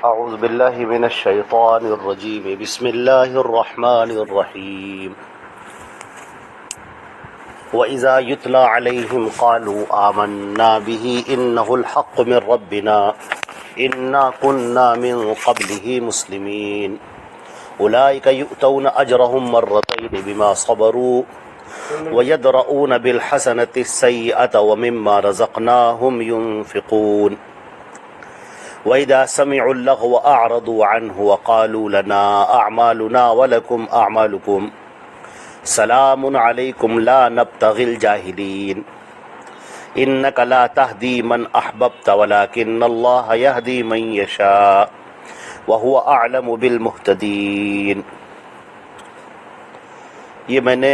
أعوذ بالله من الشيطان الرجيم بسم الله الرحمن الرحيم وإذا يتلى عليهم قالوا آمنا به إنه الحق من ربنا إنا كنا من قبله مسلمين أولئك يؤتون أجرهم مرتين بما صبروا ويدرؤون بالحسنة السيئة ومما رزقناهم ينفقون وَإِذَا سَمِعُوا اللَّغْوَ أَعْرَضُوا عَنْهُ وَقَالُوا لَنَا أَعْمَالُنَا وَلَكُمْ أَعْمَالُكُمْ سَلَامٌ عَلَيْكُمْ لَا نَبْتَغِي الْجَاهِلِينَ إِنَّكَ لَا تَهْدِي مَنْ أَحْبَبْتَ وَلَكِنَّ اللَّهَ يَهْدِي مَنْ يَشَاءُ وَهُوَ أَعْلَمُ بِالْمُهْتَدِينَ۔ یہ میں نے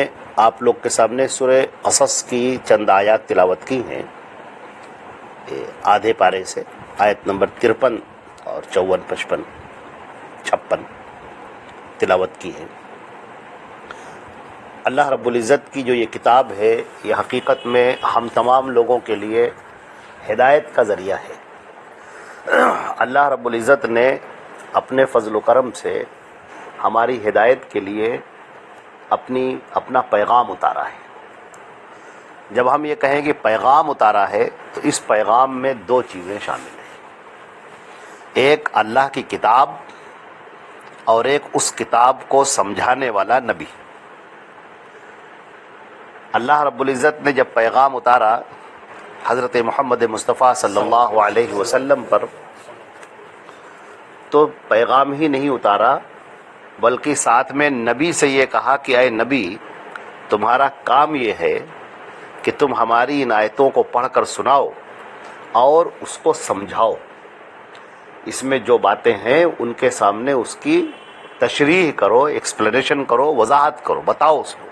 آپ لوگ کے سامنے سورہ قصص کی چند آیات تلاوت کی ہیں، آدھے پارے سے آیت نمبر 53 اور 54، 55، 56 تلاوت کی ہے۔ اللہ رب العزت کی جو یہ کتاب ہے، یہ حقیقت میں ہم تمام لوگوں کے لیے ہدایت کا ذریعہ ہے۔ اللہ رب العزت نے اپنے فضل و کرم سے ہماری ہدایت کے لیے اپنا پیغام اتارا ہے۔ جب ہم یہ کہیں کہ پیغام اتارا ہے تو اس پیغام میں دو چیزیں شامل ہیں، ایک اللہ کی کتاب اور ایک اس کتاب کو سمجھانے والا نبی۔ اللہ رب العزت نے جب پیغام اتارا حضرت محمد مصطفیٰ صلی اللہ علیہ وسلم پر، تو پیغام ہی نہیں اتارا بلکہ ساتھ میں نبی سے یہ کہا کہ اے نبی، تمہارا کام یہ ہے کہ تم ہماری ان آیتوں کو پڑھ کر سناؤ اور اس کو سمجھاؤ، اس میں جو باتیں ہیں ان کے سامنے اس کی تشریح کرو، ایکسپلینیشن کرو، وضاحت کرو، بتاؤ اس کو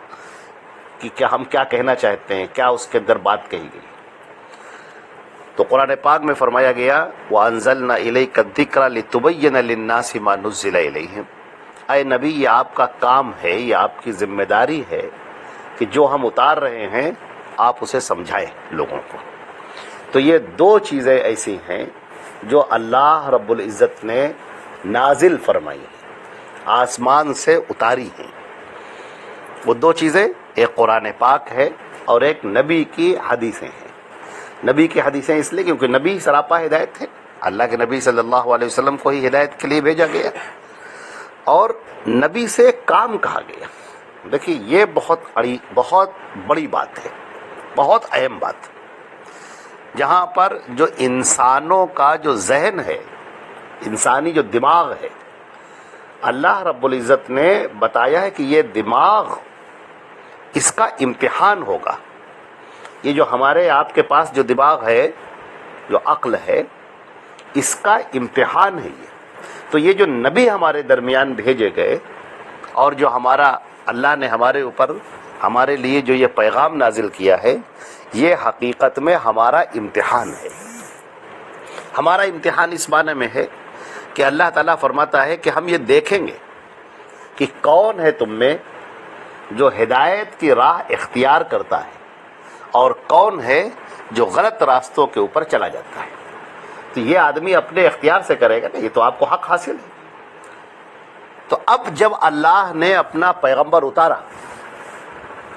کہ کیا ہم کیا کہنا چاہتے ہیں، کیا اس کے اندر بات کہی گئی۔ تو قرآن پاک میں فرمایا گیا وَأَنزَلْنَا إِلَيْكَ الذِّكْرَ لِتُبَيِّنَ لِلنَّاسِ مَا نُزِّلَ إِلَيْهِمْ۔ اے نبی، یہ آپ کا کام ہے، یہ آپ کی ذمہ داری ہے کہ جو ہم اتار رہے ہیں آپ اسے سمجھائیں لوگوں کو۔ تو یہ دو چیزیں ایسی ہیں جو اللہ رب العزت نے نازل فرمائی ہیں، آسمان سے اتاری ہیں۔ وہ دو چیزیں ایک قرآن پاک ہے اور ایک نبی کی حدیثیں ہیں۔ نبی کی حدیثیں اس لیے کیونکہ نبی سراپا ہدایت ہے، اللہ کے نبی صلی اللہ علیہ وسلم کو ہی ہدایت کے لیے بھیجا گیا اور نبی سے کام کہا گیا۔ دیکھیے یہ بہت بڑی بات ہے، بہت اہم بات، جہاں پر جو انسانوں کا جو ذہن ہے، انسانی جو دماغ ہے، اللہ رب العزت نے بتایا ہے کہ یہ دماغ اس کا امتحان ہوگا۔ یہ جو ہمارے آپ کے پاس جو دماغ ہے، جو عقل ہے، اس کا امتحان ہے یہ۔ تو یہ جو نبی ہمارے درمیان بھیجے گئے اور جو ہمارا اللہ نے ہمارے اوپر ہمارے لیے جو یہ پیغام نازل کیا ہے، یہ حقیقت میں ہمارا امتحان ہے۔ ہمارا امتحان اس معنی میں ہے کہ اللہ تعالیٰ فرماتا ہے کہ ہم یہ دیکھیں گے کہ کون ہے تم میں جو ہدایت کی راہ اختیار کرتا ہے اور کون ہے جو غلط راستوں کے اوپر چلا جاتا ہے۔ تو یہ آدمی اپنے اختیار سے کرے گا نا، یہ تو آپ کو حق حاصل ہے۔ تو اب جب اللہ نے اپنا پیغمبر اتارا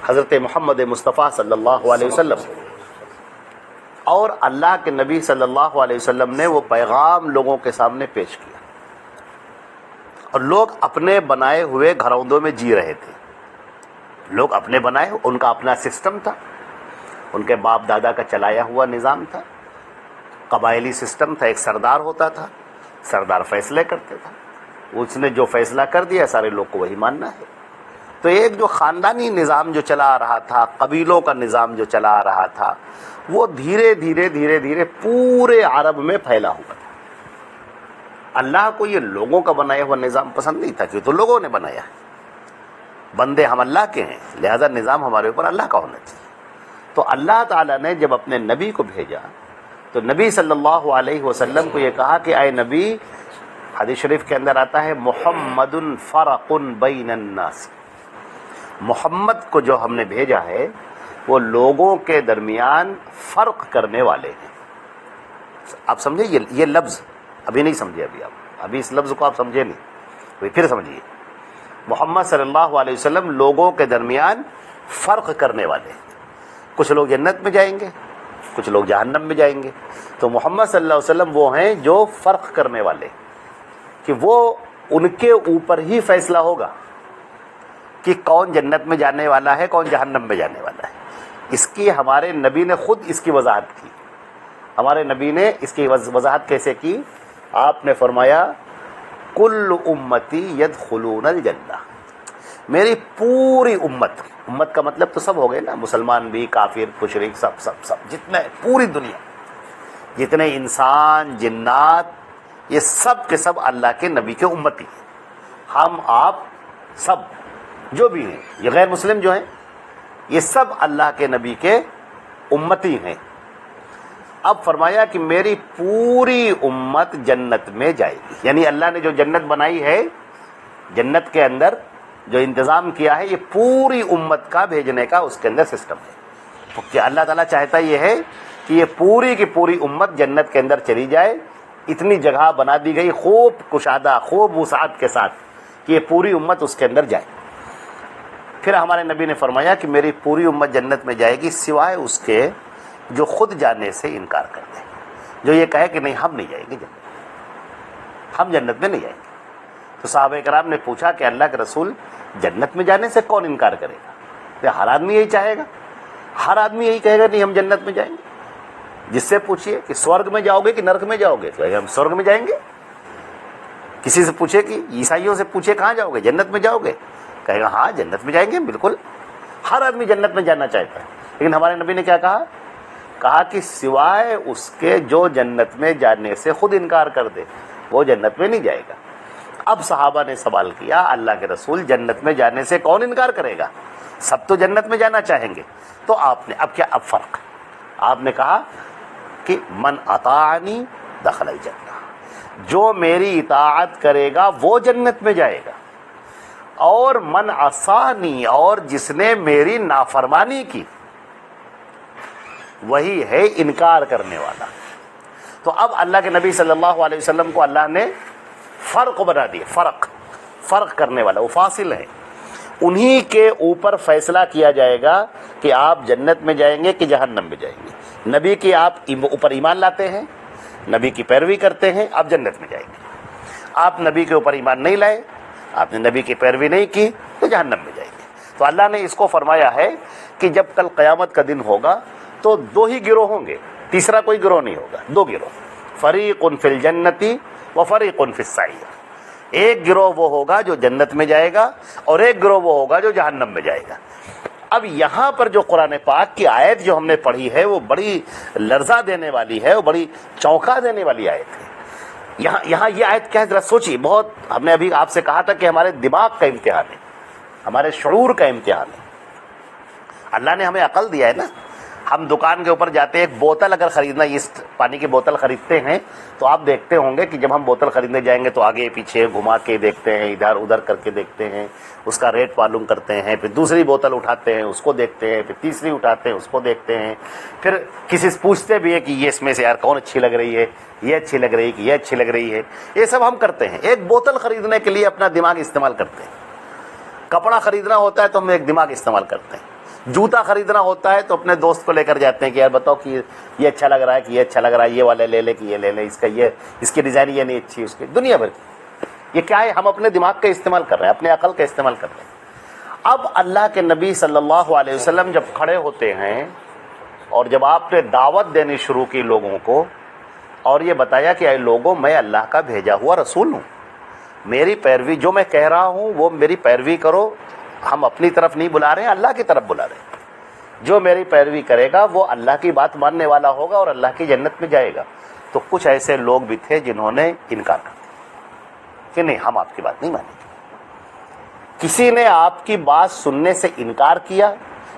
حضرت محمد مصطفیٰ صلی اللہ علیہ وسلم، اور اللہ کے نبی صلی اللہ علیہ وسلم نے وہ پیغام لوگوں کے سامنے پیش کیا، اور لوگ اپنے بنائے ہوئے گھروندوں میں جی رہے تھے، لوگ اپنے بنائے، ان کا اپنا سسٹم تھا، ان کے باپ دادا کا چلایا ہوا نظام تھا، قبائلی سسٹم تھا، ایک سردار ہوتا تھا، سردار فیصلے کرتے تھا، اس نے جو فیصلہ کر دیا سارے لوگ کو وہی ماننا ہے۔ تو ایک جو خاندانی نظام جو چلا آ رہا تھا، قبیلوں کا نظام جو چلا آ رہا تھا، وہ دھیرے دھیرے پورے عرب میں پھیلا ہوا تھا۔ اللہ کو یہ لوگوں کا بنایا ہوا نظام پسند نہیں تھا، کہ تو لوگوں نے بنایا ہے، بندے ہم اللہ کے ہیں، لہذا نظام ہمارے اوپر اللہ کا ہونا چاہیے۔ تو اللہ تعالیٰ نے جب اپنے نبی کو بھیجا تو نبی صلی اللہ علیہ وسلم کو یہ کہا کہ اے نبی، حدیث شریف کے اندر آتا ہے محمد فرق بین الناس، محمد کو جو ہم نے بھیجا ہے وہ لوگوں کے درمیان فرق کرنے والے ہیں۔ آپ سمجھے یہ لفظ ابھی نہیں سمجھے، ابھی آپ ابھی اس لفظ کو آپ سمجھے نہیں، پھر سمجھیے. محمد صلی اللہ علیہ وسلم لوگوں کے درمیان فرق کرنے والے. کچھ لوگ جنت میں جائیں گے، کچھ لوگ جہنم میں جائیں گے. تو محمد صلی اللہ علیہ وسلم وہ ہیں جو فرق کرنے والے، کہ وہ ان کے اوپر ہی فیصلہ ہوگا کہ کون جنت میں جانے والا ہے، کون جہنم میں جانے والا ہے. اس کی ہمارے نبی نے خود اس کی وضاحت کی. ہمارے نبی نے اس کی وضاحت کیسے کی؟ آپ نے فرمایا کل امتی یدخلون الجنہ، میری پوری امت، امت کا مطلب تو سب ہو گئے نا، مسلمان بھی، کافر، مشرک، سب سب سب جتنے پوری دنیا، جتنے انسان جنات، یہ سب کے سب اللہ کے نبی کے امتی ہیں. ہم آپ سب جو بھی ہیں، یہ غیر مسلم جو ہیں، یہ سب اللہ کے نبی کے امتی ہیں. اب فرمایا کہ میری پوری امت جنت میں جائے گی. یعنی اللہ نے جو جنت بنائی ہے، جنت کے اندر جو انتظام کیا ہے، یہ پوری امت کا بھیجنے کا اس کے اندر سسٹم ہے. کہ اللہ تعالیٰ چاہتا یہ ہے کہ یہ پوری کی پوری امت جنت کے اندر چلی جائے. اتنی جگہ بنا دی گئی خوب کشادہ، خوب وسعت کے ساتھ، کہ یہ پوری امت اس کے اندر جائے. پھر ہمارے نبی نے فرمایا کہ میری پوری امت جنت میں جائے گی سوائے اس کے جو خود جانے سے انکار کر دے، جو یہ کہے کہ نہیں ہم نہیں جائیں گے جنت، ہم جنت میں نہیں جائیں گے. تو صحابہ کرام نے پوچھا کہ اللہ کے رسول، جنت میں جانے سے کون انکار کرے گا؟ کہ ہر آدمی یہی چاہے گا، ہر آدمی یہی کہے گا نہیں ہم جنت میں جائیں گے. جس سے پوچھیے کہ سورگ میں جاؤ گے کہ نرک میں جاؤ گے، تو ہم سورگ میں جائیں گے. کسی سے پوچھے کہ عیسائیوں سے پوچھے کہاں جاؤ گے، جنت میں جاؤ گے، کہے گا ہاں جنت میں جائیں گے. بالکل ہر آدمی جنت میں جانا چاہتا ہے. لیکن ہمارے نبی نے کیا کہا کہ سوائے اس کے جو جنت میں جانے سے خود انکار کر دے، وہ جنت میں نہیں جائے گا. اب صحابہ نے سوال کیا اللہ کے رسول جنت میں جانے سے کون انکار کرے گا؟ سب تو جنت میں جانا چاہیں گے. تو آپ نے اب فرق، آپ نے کہا کہ من اطاعنی دخل الجنہ، جو میری اطاعت کرے گا وہ جنت میں جائے گا، اور من عصانی، اور جس نے میری نافرمانی کی، وہی ہے انکار کرنے والا. تو اب اللہ کے نبی صلی اللہ علیہ وسلم کو اللہ نے فرق بنا دیا، فرق کرنے والا، وہ فاصل ہے. انہی کے اوپر فیصلہ کیا جائے گا کہ آپ جنت میں جائیں گے کہ جہنم میں جائیں گے. نبی کی آپ اوپر ایمان لاتے ہیں، نبی کی پیروی کرتے ہیں، آپ جنت میں جائیں گے. آپ نبی کے اوپر ایمان نہیں لائے، آپ نے نبی کی پیروی نہیں کی، تو جہنم میں جائیں گے. تو اللہ نے اس کو فرمایا ہے کہ جب کل قیامت کا دن ہوگا تو دو ہی گروہ ہوں گے، تیسرا کوئی گروہ نہیں ہوگا. دو گروہ، فریق فی الجنتی و فریق فی السعیر. ایک گروہ وہ ہوگا جو جنت میں جائے گا، اور ایک گروہ وہ ہوگا جو جہنم میں جائے گا. اب یہاں پر جو قرآن پاک کی آیت جو ہم نے پڑھی ہے وہ بڑی لرزہ دینے والی ہے، وہ بڑی چونکا دینے والی آیت ہے. یہاں یہ آیت کیا ہے ذرا سوچیے. بہت ہم نے ابھی آپ سے کہا تھا کہ ہمارے دماغ کا امتحان ہے، ہمارے شعور کا امتحان ہے. اللہ نے ہمیں عقل دیا ہے نا. ہم دکان کے اوپر جاتے ہیں، ایک بوتل اگر خریدنا، اس پانی کی بوتل خریدتے ہیں، تو آپ دیکھتے ہوں گے کہ جب ہم بوتل خریدنے جائیں گے تو آگے پیچھے گھما کے دیکھتے ہیں، ادھر ادھر کر کے دیکھتے ہیں، اس کا ریٹ معلوم کرتے ہیں، پھر دوسری بوتل اٹھاتے ہیں اس کو دیکھتے ہیں، پھر تیسری اٹھاتے ہیں اس کو دیکھتے ہیں، پھر کسی سے پوچھتے بھی ہے کہ یہ اس میں سے یار کون اچھی لگ رہی ہے، یہ اچھی لگ رہی ہے کہ یہ اچھی لگ رہی ہے. یہ سب ہم کرتے ہیں. ایک بوتل خریدنے کے لیے اپنا دماغ استعمال کرتے ہیں. کپڑا خریدنا ہوتا ہے تو ہم ایک دماغ استعمال کرتے ہیں. جوتا خریدنا ہوتا ہے تو اپنے دوست کو لے کر جاتے ہیں کہ یار بتاؤ کہ یہ اچھا لگ رہا ہے کہ یہ اچھا لگ رہا ہے، یہ والے لے لے کہ یہ لے لے، اس کی ڈیزائن یہ نہیں اچھی، اس کی دنیا بھر کی. یہ کیا ہے؟ ہم اپنے دماغ کا استعمال کر رہے ہیں، اپنے عقل کا استعمال کر رہے ہیں. اب اللہ کے نبی صلی اللہ علیہ وسلم جب کھڑے ہوتے ہیں اور جب آپ نے دعوت دینی شروع کی لوگوں کو، اور یہ بتایا کہ اے لوگوں میں اللہ کا بھیجا ہوا رسول ہوں، میری پیروی، جو میں کہہ رہا ہوں وہ میری پیروی کرو. ہم اپنی طرف نہیں بلا رہے ہیں، اللہ کی طرف بلا رہے ہیں. جو میری پیروی کرے گا وہ اللہ کی بات ماننے والا ہوگا اور اللہ کی جنت میں جائے گا. تو کچھ ایسے لوگ بھی تھے جنہوں نے انکار کر دیا کہ نہیں ہم آپ کی بات نہیں مانیں گے. کسی نے آپ کی بات سننے سے انکار کیا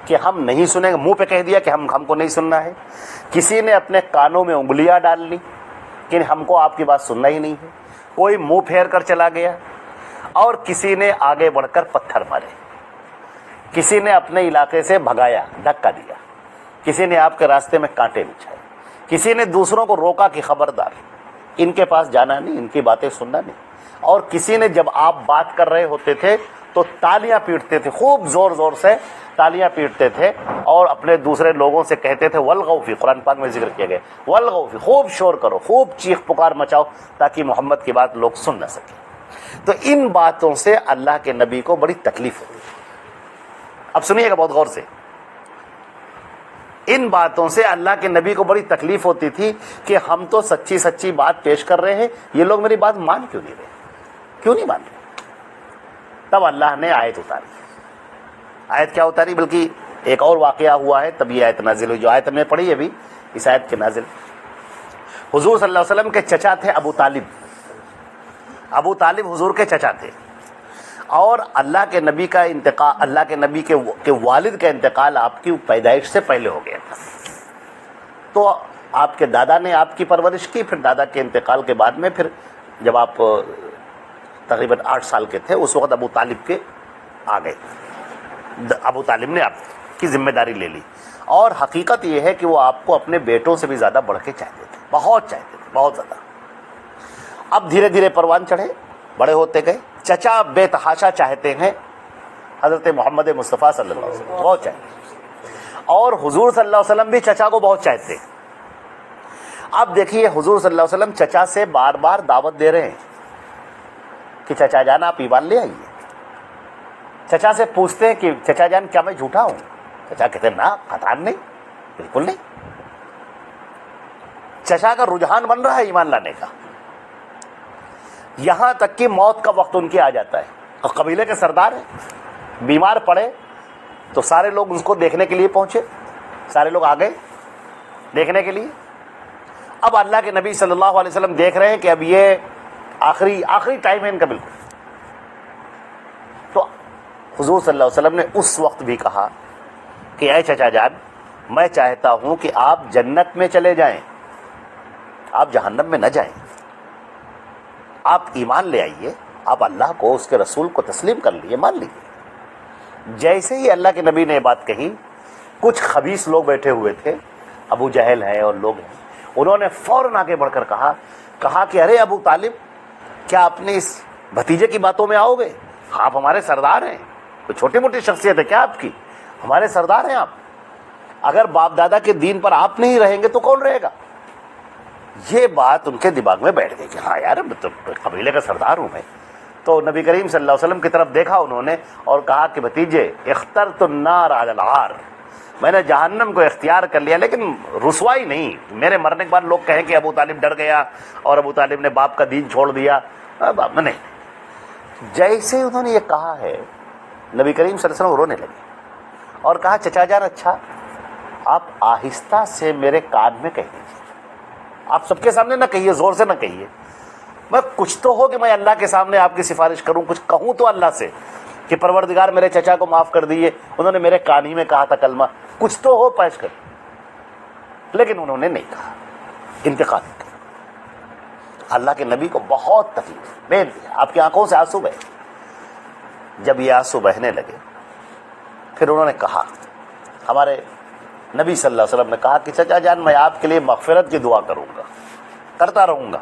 کہ ہم نہیں سنیں گے، منہ پہ کہہ دیا کہ ہم کو نہیں سننا ہے. کسی نے اپنے کانوں میں انگلیاں ڈال لی کہ ہم کو آپ کی بات سننا ہی نہیں ہے. کوئی منہ پھیر کر چلا گیا، اور کسی نے آگے بڑھ کر پتھر مارے، کسی نے اپنے علاقے سے بھگایا، دھکا دیا، کسی نے آپ کے راستے میں کانٹے بچھائے، کسی نے دوسروں کو روکا کہ خبردار ان کے پاس جانا نہیں، ان کی باتیں سننا نہیں. اور کسی نے جب آپ بات کر رہے ہوتے تھے تو تالیاں پیٹتے تھے، خوب زور زور سے تالیاں پیٹتے تھے اور اپنے دوسرے لوگوں سے کہتے تھے والغوا فی، قرآن پاک میں ذکر کیا گیا والغوا فی، خوب شور کرو، خوب چیخ پکار مچاؤ تاکہ محمد کی بات لوگ سن نہ سکیں. تو ان باتوں سے اللہ کے نبی کو بڑی تکلیف ہوتی. اب سنیے گا بہت غور سے. ان باتوں سے اللہ کے نبی کو بڑی تکلیف ہوتی تھی کہ ہم تو سچی سچی بات پیش کر رہے ہیں، یہ لوگ میری بات مان کیوں نہیں رہے، کیوں نہیں مان رہے. تب اللہ نے آیت اتاری. آیت کیا اتاری؟ بلکہ ایک اور واقعہ ہوا ہے تب یہ آیت نازل ہوئی. جو آیت ہم نے پڑھی ابھی اس آیت کے نازل، حضور صلی اللہ علیہ وسلم کے چچا تھے ابو طالب. ابو طالب حضور کے چچا تھے اور اللہ کے نبی کا انتقال، اللہ کے نبی کے والد کا انتقال آپ کی پیدائش سے پہلے ہو گیا تھا. تو آپ کے دادا نے آپ کی پرورش کی، پھر دادا کے انتقال کے بعد میں پھر جب آپ تقریباً 8 سال کے تھے اس وقت ابو طالب کے آ گئے. ابو طالب نے آپ کی ذمہ داری لے لی. اور حقیقت یہ ہے کہ وہ آپ کو اپنے بیٹوں سے بھی زیادہ بڑھ کے چاہتے تھے، بہت چاہتے تھے، بہت زیادہ. اب دھیرے دھیرے پروان چڑھے، بڑے ہوتے گئے. چچا بے تحاشا چاہتے ہیں حضرت محمد مصطفیٰ صلی اللہ علیہ وسلم، بہت چاہتے. اور حضور صلی اللہ علیہ وسلم بھی چچا کو بہت چاہتے ہیں. اب دیکھیے حضور صلی اللہ علیہ وسلم چچا سے بار بار دعوت دے رہے ہیں کہ چچا جان آپ ایمان لے آئیے. چچا سے پوچھتے ہیں کہ چچا جان کیا میں جھوٹا ہوں؟ چچا کہتے ہیں نا، خطان نہیں، بالکل نہیں. چچا کا رجحان بن رہا ہے ایمان لانے کا. یہاں تک کہ موت کا وقت ان کی آ جاتا ہے اور قبیلے کے سردار ہیں، بیمار پڑے تو سارے لوگ اس کو دیکھنے کے لیے پہنچے، سارے لوگ آ گئے دیکھنے کے لیے. اب اللہ کے نبی صلی اللہ علیہ وسلم دیکھ رہے ہیں کہ اب یہ آخری ٹائم ہے ان کا بالکل. تو حضور صلی اللہ علیہ وسلم نے اس وقت بھی کہا کہ اے چچا جان، میں چاہتا ہوں کہ آپ جنت میں چلے جائیں، آپ جہنم میں نہ جائیں. آپ ایمان لے آئیے، آپ اللہ کو، اس کے رسول کو تسلیم کر لیے، مان لیجیے. جیسے ہی اللہ کے نبی نے یہ بات کہی، کچھ خبیث لوگ بیٹھے ہوئے تھے، ابو جہل ہیں اور لوگ ہیں، انہوں نے فوراً آگے بڑھ کر کہا کہ ارے ابو طالب، کیا اپنے اس بھتیجے کی باتوں میں آؤ گے؟ آپ ہمارے سردار ہیں، کوئی چھوٹی موٹی شخصیت ہے کیا آپ کی؟ ہمارے سردار ہیں آپ. اگر باپ دادا کے دین پر آپ نہیں رہیں گے تو کون رہے گا؟ یہ بات ان کے دماغ میں بیٹھ گئی کہ ہاں یار، میں تو قبیلے کا سردار ہوں میں. تو نبی کریم صلی اللہ علیہ وسلم کی طرف دیکھا انہوں نے اور کہا کہ بھتیجے، اخترت النار علی العار، میں نے جہنم کو اختیار کر لیا، لیکن رسوائی نہیں. میرے مرنے کے بعد لوگ کہیں کہ ابو طالب ڈر گیا اور ابو طالب نے باپ کا دین چھوڑ دیا، نہیں. جیسے انہوں نے یہ کہا ہے، نبی کریم صلی اللہ علیہ وسلم رونے لگے اور کہا چچا جان، اچھا آپ آہستہ سے میرے کان میں کہہ دیجیے، آپ سب کے سامنے نہ کہیے، زور سے نہ کہیے. میں کچھ تو ہو کہ میں اللہ کے سامنے آپ کی سفارش کروں، کچھ کہوں تو اللہ سے کہ پروردگار میرے چچا کو معاف کر دیجیے، انہوں نے میرے کان ہی میں کہا تھا کلمہ، کچھ تو ہو پیش کر. لیکن انہوں نے نہیں کہا، انتقال کیا. اللہ کے نبی کو بہت تکلیف، بے انتہا، آپ کی آنکھوں سے آنسو بہے. جب یہ آنسو بہنے لگے پھر انہوں نے کہا، ہمارے نبی صلی اللہ علیہ وسلم نے کہا کہ چچا جان، میں آپ کے لیے مغفرت کی دعا کروں گا، کرتا رہوں گا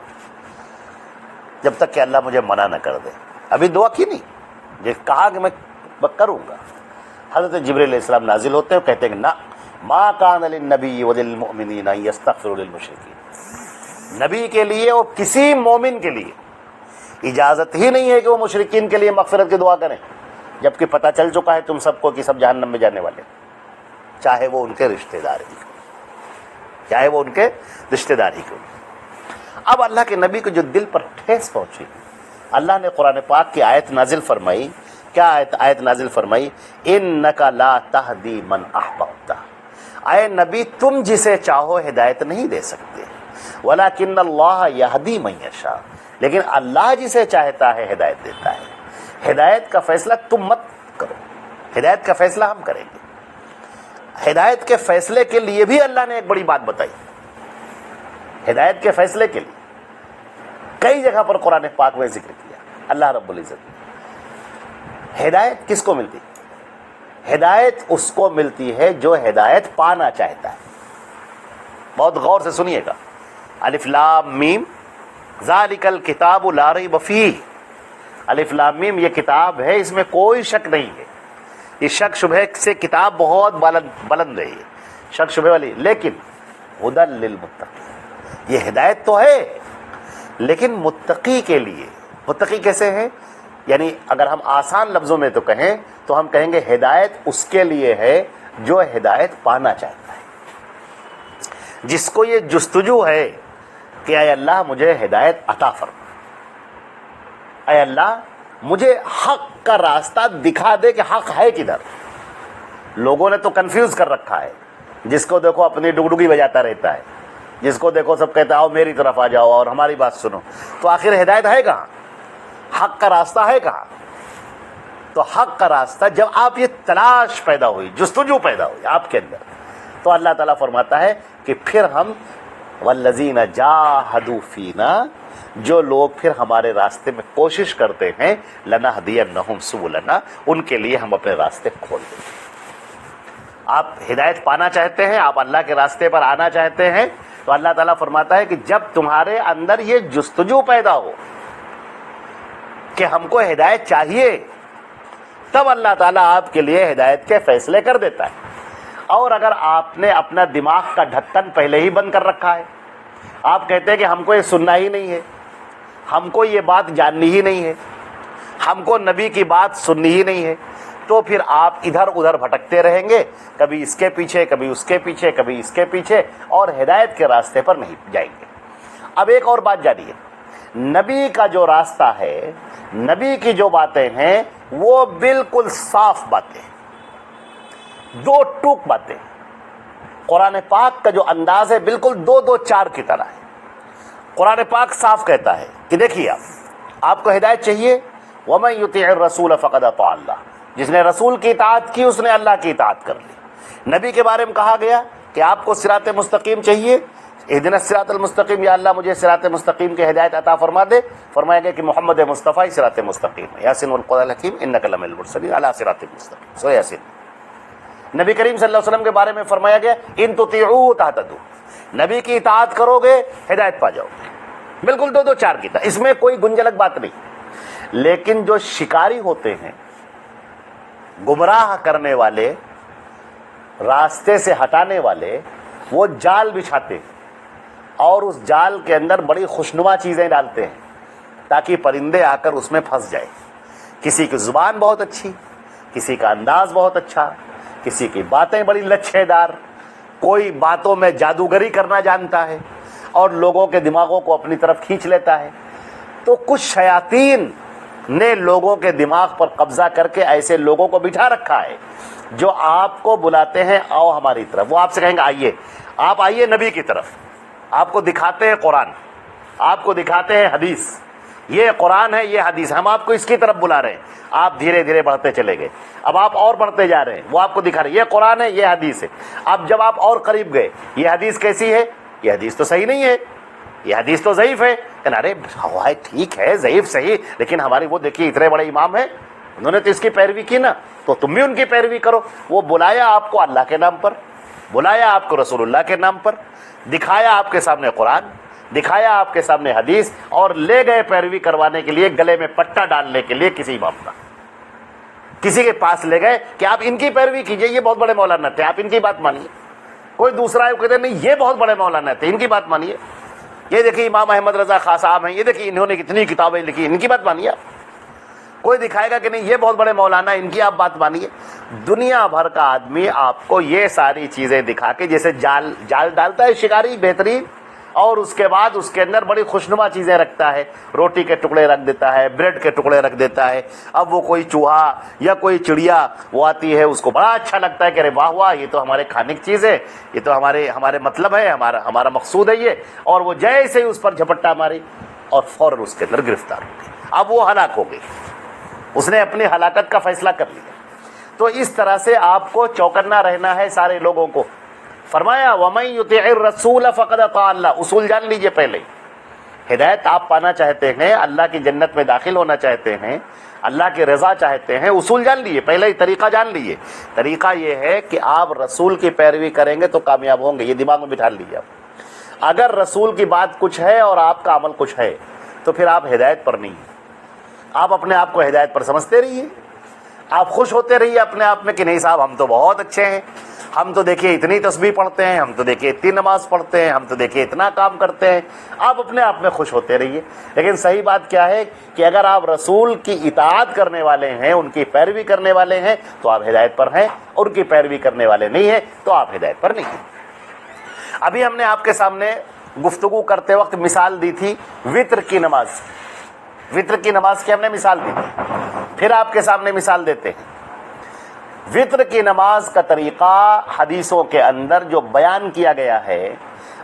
جب تک کہ اللہ مجھے منع نہ کر دے. ابھی دعا کی نہیں، یہ کہا کہ میں کروں گا. حضرت جبریل علیہ السلام نازل ہوتے ہیں، کہتے ہیں کہ نہ، ما کان للنبی وللمؤمنین ان یستغفروا للمشرکین، نبی کے لیے اور کسی مومن کے لیے اجازت ہی نہیں ہے کہ وہ مشرکین کے لیے مغفرت کی دعا کریں، جبکہ پتہ چل چکا ہے تم سب کو کہ سب جہنم میں جانے والے، چاہے وہ ان کے رشتہ دار ہی، چاہے وہ ان کے رشتہ دار ہی کیوں. اب اللہ کے نبی کو جو دل پر ٹھیس پہنچی، اللہ نے قرآن پاک کی آیت نازل فرمائی. کیا آیت نازل فرمائی؟ انک لا تہدی من احببت، اے نبی تم جسے چاہو ہدایت نہیں دے سکتے، ولکن اللہ یہدی من یشاء، لیکن اللہ جسے چاہتا ہے ہدایت دیتا ہے. ہدایت کا فیصلہ تم مت کرو، ہدایت کا فیصلہ ہم کریں گے. ہدایت کے فیصلے کے لیے بھی اللہ نے ایک بڑی بات بتائی. ہدایت کے فیصلے کے لیے کئی جگہ پر قرآن پاک میں ذکر کیا اللہ رب العزت نے. ہدایت کس کو ملتی؟ ہدایت اس کو ملتی ہے جو ہدایت پانا چاہتا ہے. بہت غور سے سنیے گا. الف لام میم ذالک الکتاب لا ریب فیہ، الف لام میم یہ کتاب ہے، اس میں کوئی شک نہیں ہے. یہ شک شبہ سے کتاب بہت بلند ہے، شک شبہ والی. لیکن ہدی للمتقین، یہ ہدایت تو ہے لیکن متقی کے لیے. متقی کیسے ہیں؟ یعنی اگر ہم آسان لفظوں میں تو کہیں تو ہم کہیں گے ہدایت اس کے لیے ہے جو ہدایت پانا چاہتا ہے، جس کو یہ جستجو ہے کہ اے اللہ مجھے ہدایت عطا فرما، اے اللہ مجھے حق کا راستہ دکھا دے کہ حق ہے کدھر. لوگوں نے تو کنفیوز کر رکھا ہے، جس کو دیکھو اپنی ڈگڈگی بجاتا رہتا ہے، جس کو دیکھو سب کہتا ہے آؤ میری طرف آ جاؤ اور ہماری بات سنو. تو آخر ہدایت ہے کہاں؟ حق کا راستہ ہے کہاں؟ تو حق کا راستہ جب آپ یہ تلاش پیدا ہوئی، جستجو پیدا ہوئی آپ کے اندر، تو اللہ تعالیٰ فرماتا ہے کہ پھر ہم والذین جاہدوا فینا، جو لوگ پھر ہمارے راستے میں کوشش کرتے ہیں، لنہدینہم سبلنا، ان کے لیے ہم اپنے راستے کھول دیں گے. آپ ہدایت پانا چاہتے ہیں، آپ اللہ کے راستے پر آنا چاہتے ہیں، تو اللہ تعالیٰ فرماتا ہے کہ جب تمہارے اندر یہ جستجو پیدا ہو کہ ہم کو ہدایت چاہیے، تب اللہ تعالیٰ آپ کے لیے ہدایت کے فیصلے کر دیتا ہے. اور اگر آپ نے اپنا دماغ کا ڈھکن پہلے ہی بند کر رکھا ہے، آپ کہتے ہیں کہ ہم کو یہ سننا ہی نہیں ہے، ہم کو یہ بات جاننی ہی نہیں ہے، ہم کو نبی کی بات سننی ہی نہیں ہے، تو پھر آپ ادھر ادھر بھٹکتے رہیں گے، کبھی اس کے پیچھے، کبھی اس کے پیچھے، کبھی اس کے پیچھے، اور ہدایت کے راستے پر نہیں جائیں گے. اب ایک اور بات جانیے، نبی کا جو راستہ ہے، نبی کی جو باتیں ہیں وہ بالکل صاف باتیں، دو ٹوک باتیں. قرآن پاک کا جو انداز ہے بالکل دو دو چار کی طرح ہے. قرآن پاک صاف کہتا ہے کہ دیکھیے آپ کو ہدایت چاہیے، وَمَن يُطِعِ الرَّسُولَ فَقَدْ أَطَاعَ اللَّهَ، جس نے رسول کی اطاعت کی اس نے اللہ کی اطاعت کر لی. نبی کے بارے میں کہا گیا کہ آپ کو صراط مستقیم چاہیے، اہدنا الصراط المستقیم، یا اللہ مجھے صراط مستقیم کی ہدایت عطا فرما دے. فرمایا گیا کہ محمد مصطفیٰ صراط مستقیم ہے. یاسین والقرآن الحکیم انک لمن المرسلین علی صراط مستقیم، سورہ یاسین. نبی کریم صلی اللہ علیہ وسلم کے بارے میں فرمایا گیا ان تطیعوا تہتدوا، نبی کی اطاعت کرو گے ہدایت پا جاؤ گے. بالکل دو دو چار کی طرح، اس میں کوئی گنجلک بات نہیں. لیکن جو شکاری ہوتے ہیں، گمراہ کرنے والے، راستے سے ہٹانے والے، وہ جال بچھاتے ہیں اور اس جال کے اندر بڑی خوشنما چیزیں ڈالتے ہیں تاکہ پرندے آ کر اس میں پھنس جائیں. کسی کی زبان بہت اچھی، کسی کا انداز بہت اچھا، کسی کی باتیں بڑی لچھے دار، کوئی باتوں میں جادوگری کرنا جانتا ہے اور لوگوں کے دماغوں کو اپنی طرف کھینچ لیتا ہے. تو کچھ شیاطین نے لوگوں کے دماغ پر قبضہ کر کے ایسے لوگوں کو بٹھا رکھا ہے جو آپ کو بلاتے ہیں آؤ ہماری طرف. وہ آپ سے کہیں گے آئیے، آپ آئیے نبی کی طرف، آپ کو دکھاتے ہیں قرآن، آپ کو دکھاتے ہیں حدیث، یہ قرآن ہے یہ حدیث، ہم آپ کو اس کی طرف بلا رہے ہیں. آپ دھیرے دھیرے بڑھتے چلے گئے، اب آپ اور بڑھتے جا رہے ہیں، وہ آپ کو دکھا رہے ہیں یہ قرآن ہے یہ حدیث ہے. اب جب آپ اور قریب گئے، یہ حدیث کیسی ہے؟ یہ حدیث تو صحیح نہیں ہے، یہ حدیث تو ضعیف ہے. ارے ہوا ٹھیک ہے، ضعیف صحیح، لیکن ہماری وہ دیکھیے اتنے بڑے امام ہیں، انہوں نے تو اس کی پیروی کی نا، تو تم بھی ان کی پیروی کرو. وہ بلایا آپ کو اللہ کے نام پر، بلایا آپ کو رسول اللہ کے نام پر، دکھایا آپ کے سامنے قرآن، دکھایا آپ کے سامنے حدیث، اور لے گئے پیروی کروانے کے لیے، گلے میں پٹا ڈالنے کے لیے کسی امام کا، کسی کے پاس لے گئے کہ آپ ان کی پیروی کیجئے، یہ بہت بڑے مولانا تھے، آپ ان کی بات مانیے. کوئی دوسرا ہے وہ کہتے نہیں یہ بہت بڑے مولانا تھے، ان کی بات مانیے. یہ دیکھیے امام احمد رضا خاں صاحب ہیں، یہ دیکھیے انہوں نے کتنی کتابیں لکھی، ان کی بات مانیے. آپ کوئی دکھائے گا کہ نہیں یہ بہت بڑے مولانا، ان کی آپ بات مانیے. دنیا بھر کا آدمی آپ کو یہ ساری چیزیں دکھا کے، جیسے جال ڈالتا ہے شکاری بہترین، اور اس کے بعد اس کے اندر بڑی خوشنما چیزیں رکھتا ہے، روٹی کے ٹکڑے رکھ دیتا ہے، بریڈ کے ٹکڑے رکھ دیتا ہے. اب وہ کوئی چوہا یا کوئی چڑیا وہ آتی ہے، اس کو بڑا اچھا لگتا ہے کہ ارے واہ واہ یہ تو ہمارے کھانے کی چیز ہے، یہ تو ہمارے مطلب ہے، ہمارا مقصود ہے یہ. اور وہ جیسے ہی اس پر جھپٹا ماری اور فوراً اس کے اندر گرفتار ہو گئی. اب وہ ہلاک ہو گئی، اس نے اپنی ہلاکت کا فیصلہ کر لیا. تو اس طرح سے آپ کو چوکنا رہنا ہے سارے لوگوں کو. فرمایا وَمَن يُطِعِ الرَّسُولَ فَقَدْ أَطَاعَ اللَّهَ. اصول جان لیجئے پہلے. ہدایت آپ پانا چاہتے ہیں، اللہ کی جنت میں داخل ہونا چاہتے ہیں، اللہ کی رضا چاہتے ہیں، اصول جان لیجئے، پہلے ہی طریقہ جان لیجئے. طریقہ یہ ہے کہ آپ رسول کی پیروی کریں گے تو کامیاب ہوں گے، یہ دماغ میں بٹھا لیجئے آپ. اگر رسول کی بات کچھ ہے اور آپ کا عمل کچھ ہے تو پھر آپ ہدایت پر نہیں ہیں. آپ اپنے آپ کو ہدایت پر سمجھتے رہیے, آپ خوش ہوتے رہیے اپنے آپ میں کہ نہیں صاحب ہم تو بہت اچھے ہیں, ہم تو دیکھیے اتنی تسبیح پڑھتے ہیں, ہم تو دیکھیے اتنی نماز پڑھتے ہیں, ہم تو دیکھیے اتنا کام کرتے ہیں. آپ اپنے آپ میں خوش ہوتے رہیے. لیکن صحیح بات کیا ہے کہ اگر آپ رسول کی اطاعت کرنے والے ہیں, ان کی پیروی کرنے والے ہیں تو آپ ہدایت پر ہیں, اور ان کی پیروی کرنے والے نہیں ہیں تو آپ ہدایت پر نہیں ہیں. ابھی ہم نے آپ کے سامنے گفتگو کرتے وقت مثال دی تھی وتر کی نماز. وتر کی نماز کی ہم نے مثال دی تھی, پھر آپ کے سامنے مثال دیتے ہیں. وتر کی نماز کا طریقہ حدیثوں کے اندر جو بیان کیا گیا ہے,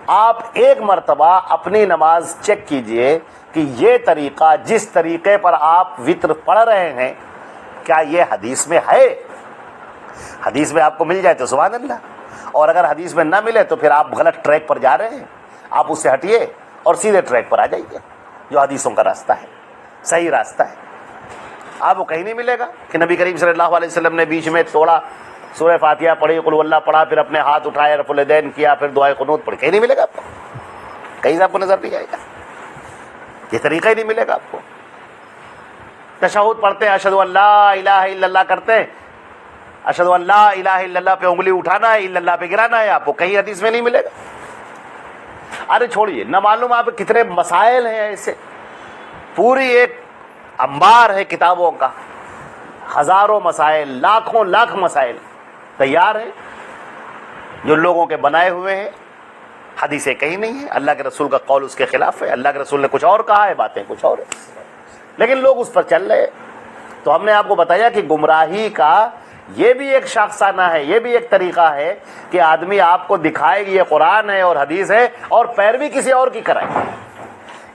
آپ ایک مرتبہ اپنی نماز چیک کیجئے کہ یہ طریقہ جس طریقے پر آپ وتر پڑھ رہے ہیں کیا یہ حدیث میں ہے. حدیث میں آپ کو مل جائے تو سبحان اللہ, اور اگر حدیث میں نہ ملے تو پھر آپ غلط ٹریک پر جا رہے ہیں. آپ اس سے ہٹیے اور سیدھے ٹریک پر آ جائیے جو حدیثوں کا راستہ ہے, صحیح راستہ ہے. آپ کو کہیں نہیں ملے گا کہ نبی کریم صلی اللہ علیہ وسلم نے بیچ میں توڑا, سورہ فاتحہ پڑھی, قل واللہ پڑھا, پھر اپنے ہاتھ اٹھائے, رفع الیدین کیا, پھر دعائے قنوت پڑھی. کہیں نہیں ملے گا آپ کو, کہیں سے آپ کو نظر نہیں آئے گا. یہ طریقہ ہی نہیں ملے گا آپ کو. تشہد پڑھتے ہیں, اشہد ان لا الہ الا اللہ کرتے ہیں, اشہد ان لا الہ الا اللہ پہ انگلی اٹھانا ہے, الا اللہ پہ گرانا ہے, آپ کو کہیں حدیث میں نہیں ملے گا. ارے چھوڑیے, نہ معلوم آپ کتنے مسائل ہیں ایسے, پوری ایک انبار ہے کتابوں کا, ہزاروں مسائل, لاکھوں لاکھ مسائل تیار ہیں جو لوگوں کے بنائے ہوئے ہیں. حدیثیں کہیں نہیں ہیں, اللہ کے رسول کا قول اس کے خلاف ہے, اللہ کے رسول نے کچھ اور کہا ہے, باتیں کچھ اور ہے, لیکن لوگ اس پر چل رہے ہیں. تو ہم نے آپ کو بتایا کہ گمراہی کا یہ بھی ایک شاخسانہ ہے, یہ بھی ایک طریقہ ہے کہ آدمی آپ کو دکھائے کہ یہ قرآن ہے اور حدیث ہے اور پیروی کسی اور کی کرائے.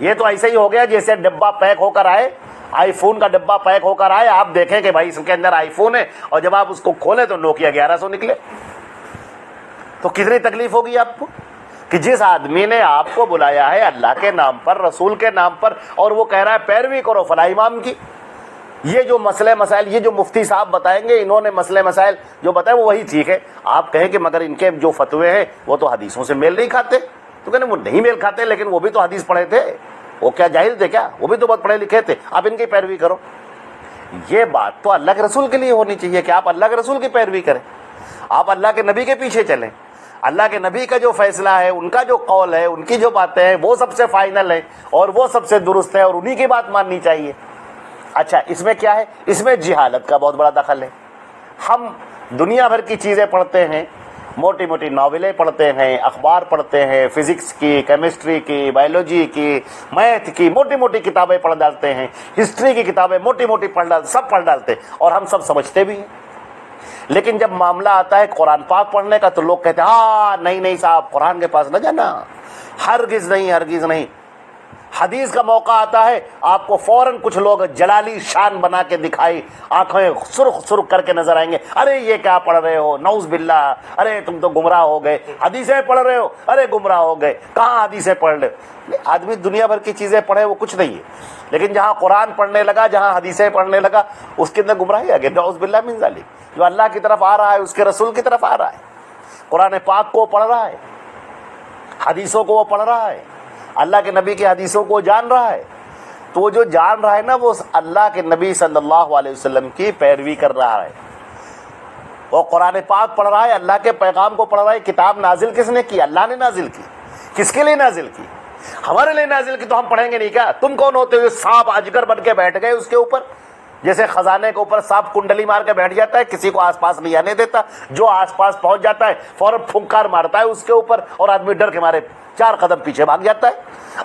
یہ تو ایسے ہی ہو گیا جیسے ڈبہ پیک ہو کر آئے, آئی فون کا ڈبہ پیک ہو کر آئے, آپ دیکھیں کہ بھائی اس کے اندر آئی فون ہے, اور جب آپ اس کو کھولیں تو نوکیا 1100 نکلے. تو کتنی تکلیف ہوگی آپ کو کہ جس آدمی نے آپ کو بلایا ہے اللہ کے نام پر, رسول کے نام پر, اور وہ کہہ رہا ہے پیروی کرو فلاں امام کی. یہ جو مسئلے مسائل, یہ جو مفتی صاحب بتائیں گے, انہوں نے مسئلے مسائل جو بتائے وہ وہی ٹھیک ہے. آپ کہیں کہ مگر ان کے جو فتوے ہیں وہ تو حدیثوں سے میل نہیں کھاتے, تو کہنے وہ نہیں میل کھاتے, لیکن وہ بھی تو حدیث پڑھے تھے, وہ کیا جاہل تھے کیا, وہ بھی تو بہت پڑھے لکھے تھے, آپ ان کی پیروی کرو. یہ بات تو اللہ کے رسول کے لیے ہونی چاہیے کہ آپ اللہ کے رسول کی پیروی کریں, آپ اللہ کے نبی کے پیچھے چلیں. اللہ کے نبی کا جو فیصلہ ہے, ان کا جو قول ہے, ان کی جو باتیں ہیں وہ سب سے فائنل ہے اور وہ سب سے درست ہے, اور انہی کی بات ماننی چاہیے. اچھا, اس میں کیا ہے, اس میں جہالت کا بہت بڑا دخل ہے. ہم دنیا بھر کی چیزیں پڑھتے ہیں, موٹی موٹی ناولیں پڑھتے ہیں, اخبار پڑھتے ہیں, فزکس کی, کیمسٹری کی, بایولوجی کی, میتھ کی موٹی موٹی کتابیں پڑھ ڈالتے ہیں, ہسٹری کی کتابیں موٹی موٹی سب پڑھ ڈالتے ہیں, اور ہم سب سمجھتے بھی ہیں. لیکن جب معاملہ آتا ہے قرآن پاک پڑھنے کا تو لوگ کہتے ہیں ہاں نہیں صاحب قرآن کے پاس نہ جانا, ہرگز نہیں, ہرگز نہیں. حدیث کا موقع آتا ہے, آپ کو فوراً کچھ لوگ جلالی شان بنا کے دکھائی, آنکھیں سرخ سرخ کر کے نظر آئیں گے, ارے یہ کیا پڑھ رہے ہو, نعوذ باللہ, ارے تم تو گمراہ ہو گئے, حدیثیں پڑھ رہے ہو, ارے گمراہ ہو گئے. کہاں حدیثیں پڑھ رہے ہو؟ آدمی دنیا بھر کی چیزیں پڑھے وہ کچھ نہیں ہے, لیکن جہاں قرآن پڑھنے لگا, جہاں حدیثیں پڑھنے لگا, اس کے اندر گمراہی آ گئی. نعوذ باللہ من ذالک. جو اللہ کی طرف آ رہا ہے, اس کے رسول کی طرف آ رہا ہے, قرآن پاک کو پڑھ رہا ہے, حدیثوں کو وہ پڑھ رہا ہے, اللہ کے نبی کی حدیثوں کو جان رہا ہے, تو وہ جو جان رہا ہے نا, وہ اللہ کے نبی صلی اللہ علیہ وسلم کی پیروی کر رہا ہے. وہ قرآن پاک پڑھ رہا ہے, اللہ کے پیغام کو پڑھ رہا ہے. کتاب نازل کس نے کی؟ اللہ نے نازل کی. کس کے لیے نازل کی؟ ہمارے لیے نازل کی. تو ہم پڑھیں گے نہیں کیا؟ تم کون ہوتے ہو سانپ اجگر بن کے بیٹھ گئے اس کے اوپر؟ جیسے خزانے کے اوپر سانپ کنڈلی مار کے بیٹھ جاتا ہے, کسی کو آس پاس نہیں آنے دیتا, جو آس پاس پہنچ جاتا ہے فوراً پھنکار مارتا ہے اس کے اوپر, اور آدمی ڈر کے مارے 4 قدم پیچھے بھاگ جاتا ہے.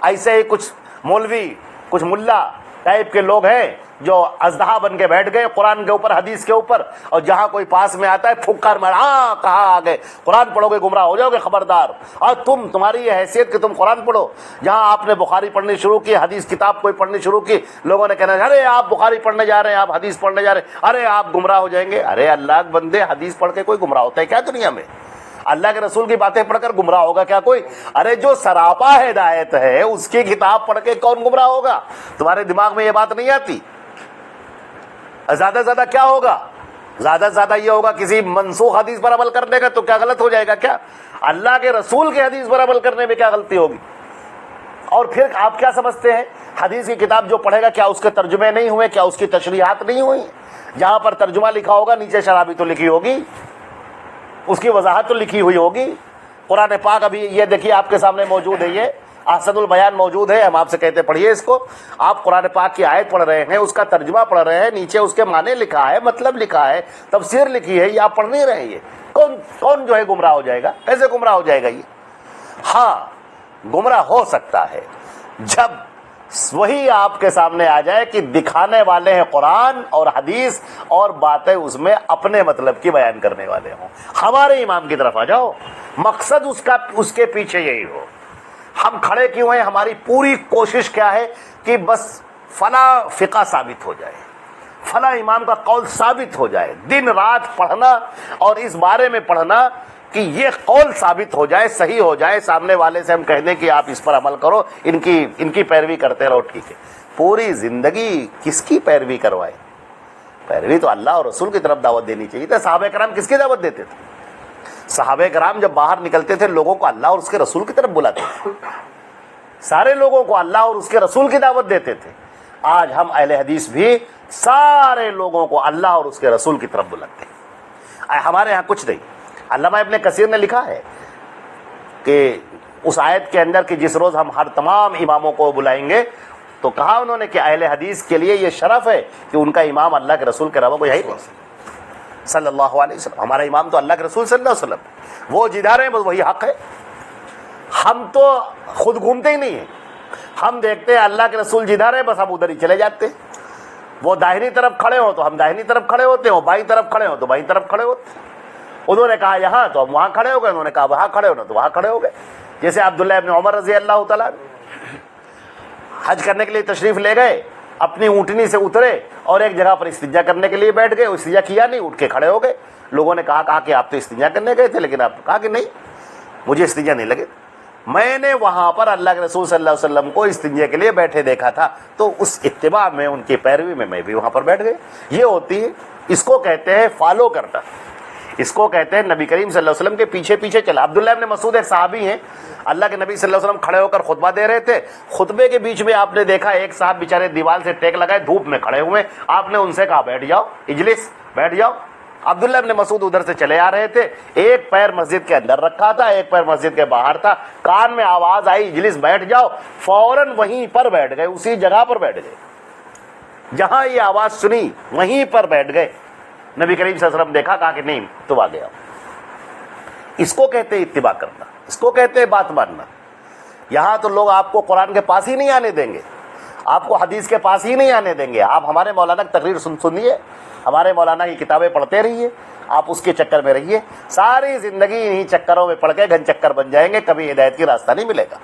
ایسے ہی کچھ مولوی, کچھ ملا ٹائپ کے لوگ ہیں جو اژدہا بن کے بیٹھ گئے قرآن کے اوپر, حدیث کے اوپر, اور جہاں کوئی پاس میں آتا ہے پھنکار مار, ہاں کہاں آ گئے, قرآن پڑھو گے گمراہ ہو جاؤ گے, خبردار. اور تمہاری یہ حیثیت کہ تم قرآن پڑھو. جہاں آپ نے بخاری پڑھنی شروع کی, حدیث کتاب کوئی پڑھنی شروع کی, لوگوں نے کہنا ارے آپ بخاری پڑھنے جا رہے ہیں, آپ حدیث پڑھنے جا رہے ہیں, ارے آپ گمراہ ہو جائیں گے. ارے اللہ کے بندے, حدیث پڑھ کے کوئی گمراہ ہوتا ہے کیا دنیا میں؟ اللہ کے رسول کی باتیں پڑھ کر گمراہ ہوگا کیا کوئی؟ ارے جو سراپا ہدایت ہے اس کی کتاب پڑھ کے کون گمراہ ہوگا؟ تمہارے دماغ میں یہ بات نہیں آتی؟ زیادہ سے زیادہ کیا ہوگا؟ زیادہ سے زیادہ یہ ہوگا کسی منسوخ حدیث پر عمل کرنے کا، تو کیا غلط ہو جائے گا؟ کیا اللہ کے رسول کے حدیث پر عمل کرنے میں کیا غلطی ہوگی؟ اور پھر آپ کیا سمجھتے ہیں حدیث کی کتاب جو پڑھے گا کیا اس کے ترجمے نہیں ہوئے، کیا اس کی تشریحات نہیں ہوئی؟ جہاں پر ترجمہ لکھا ہوگا نیچے شرح بھی تو لکھی ہوگی، اس کی وضاحت تو لکھی ہوئی ہوگی۔ قرآن پاک ابھی یہ دیکھیے آپ کے سامنے موجود ہے، یہ احسن البیان موجود ہے، ہم آپ سے کہتے پڑھیے اس کو۔ آپ قرآن پاک کی آیت پڑھ رہے ہیں، اس کا ترجمہ پڑھ رہے ہیں، نیچے اس کے معنی لکھا ہے، مطلب لکھا ہے، تفسیر لکھی ہے، یہ آپ پڑھ نہیں رہے ہیں۔ یہ کون جو ہے گمراہ ہو جائے گا؟ کیسے گمراہ ہو جائے گا یہ؟ ہاں گمراہ ہو سکتا ہے جب وہی آپ کے سامنے آ جائے کہ دکھانے والے ہیں قرآن اور حدیث اور باتیں اس میں اپنے مطلب کی بیان کرنے والے ہوں۔ ہمارے امام کی طرف آ جاؤ، مقصد اس کے پیچھے یہی ہو۔ ہم کھڑے کیوں ہیں؟ ہماری پوری کوشش کیا ہے کہ بس فلاں فقہ ثابت ہو جائے، فلاں امام کا قول ثابت ہو جائے، دن رات پڑھنا اور اس بارے میں پڑھنا کہ یہ قول ثابت ہو جائے، صحیح ہو جائے، سامنے والے سے ہم کہہ دیں کہ آپ اس پر عمل کرو، ان کی پیروی کرتے رہو، ٹھیک ہے۔ پوری زندگی کس کی پیروی کروائے؟ پیروی تو اللہ اور رسول کی طرف دعوت دینی چاہیے تھا۔ صحابہ کرام کس کی دعوت دیتے تھے؟ صحابہ کرام جب باہر نکلتے تھے لوگوں کو اللہ اور اس کے رسول کی طرف بلاتے تھے، سارے لوگوں کو اللہ اور اس کے رسول کی دعوت دیتے تھے۔ آج ہم اہل حدیث بھی سارے لوگوں کو اللہ اور اس کے رسول کی طرف بلاتے ہیں۔ ہمارے ہاں کچھ نہیں۔ علامہ ابن کثیر نے لکھا ہے کہ اس آیت کے اندر کہ جس روز ہم ہر تمام اماموں کو بلائیں گے، تو کہا انہوں نے کہ اہل حدیث کے لیے یہ شرف ہے کہ ان کا امام اللہ کے رسول کے علاوہ کوئی ہے ہی نہیں، صلی اللہ علیہ وسلم۔ ہمارا امام تو اللہ کے رسول صلی اللہ علیہ وسلم، وہ جدھر ہیں بس وہی حق ہے۔ ہم تو خود گھومتے ہی نہیں ہیں، ہم دیکھتے ہیں اللہ کے رسول جدھر ہیں بس ہم ادھر ہی چلے جاتے ہیں۔ وہ داہنی طرف کھڑے ہوں تو ہم داہنی طرف کھڑے ہوتے ہیں، وہ بائیں طرف کھڑے ہوں تو بائیں طرف کھڑے ہوتے ہیں۔ انہوں نے کہا یہاں تو ہم وہاں کھڑے ہو گئے، انہوں نے کہا وہاں کھڑے ہونا تو وہاں کھڑے ہو گئے۔ جیسے عبداللہ ابن عمر رضی اللہ تعالیٰ حج کرنے کے لیے تشریف لے گئے، اپنی اونٹنی سے اترے اور ایک جگہ پر استنجا کرنے کے لیے بیٹھ گئے، استنجا کیا نہیں، اٹھ کے کھڑے ہو گئے۔ لوگوں نے کہا کہ آپ تو استنجا کرنے گئے تھے، لیکن آپ نے کہا کہ نہیں مجھے استنجا نہیں لگے، میں نے وہاں پر اللہ کے رسول صلی اللہ علیہ وسلم کو استنجا کے لیے بیٹھے دیکھا تھا، تو اس اتباع میں ان کی پیروی میں بھی وہاں پر بیٹھ گئے۔ یہ ہوتی ہے، اس کو کہتے ہیں فالو کرنا، اس کو کہتے ہیں نبی کریم صلی اللہ علیہ وسلم کے پیچھے پیچھے چلا۔ عبداللہ ابن مسعود ایک صحابی ہیں، اللہ کے نبی صلی اللہ علیہ وسلم کھڑے ہو کر خطبہ دے رہے تھے، خطبے کے بیچ میں آپ نے دیکھا ایک صاحب بیچارے دیوار سے ٹیک لگائے دھوپ میں کھڑے ہوئے، آپ نے ان سے کہا بیٹھ جاؤ، اجلس، بیٹھ جاؤ۔ عبداللہ ابن مسعود ادھر سے چلے آ رہے تھے، ایک پیر مسجد کے اندر رکھا تھا، ایک پیر مسجد کے باہر تھا، کان میں آواز آئی اجلس، بیٹھ جاؤ، فوراً وہیں پر بیٹھ گئے، اسی جگہ پر بیٹھ گئے، جہاں یہ آواز سنی وہیں پر بیٹھ گئے۔ نبی کریم صلی اللہ علیہ وسلم دیکھا، کہا کہ نہیں تو آ گیا۔ اس کو کہتے ہیں اتباع کرنا، اس کو کہتے ہیں بات ماننا۔ یہاں تو لوگ آپ کو قرآن کے پاس ہی نہیں آنے دیں گے، آپ کو حدیث کے پاس ہی نہیں آنے دیں گے۔ آپ ہمارے مولانا کی تقریر سنیے، ہمارے مولانا کی کتابیں پڑھتے رہیے، آپ اس کے چکر میں رہیے، ساری زندگی انہی چکروں میں پڑھ کے گھن چکر بن جائیں گے، کبھی ہدایت کی راستہ نہیں ملے گا۔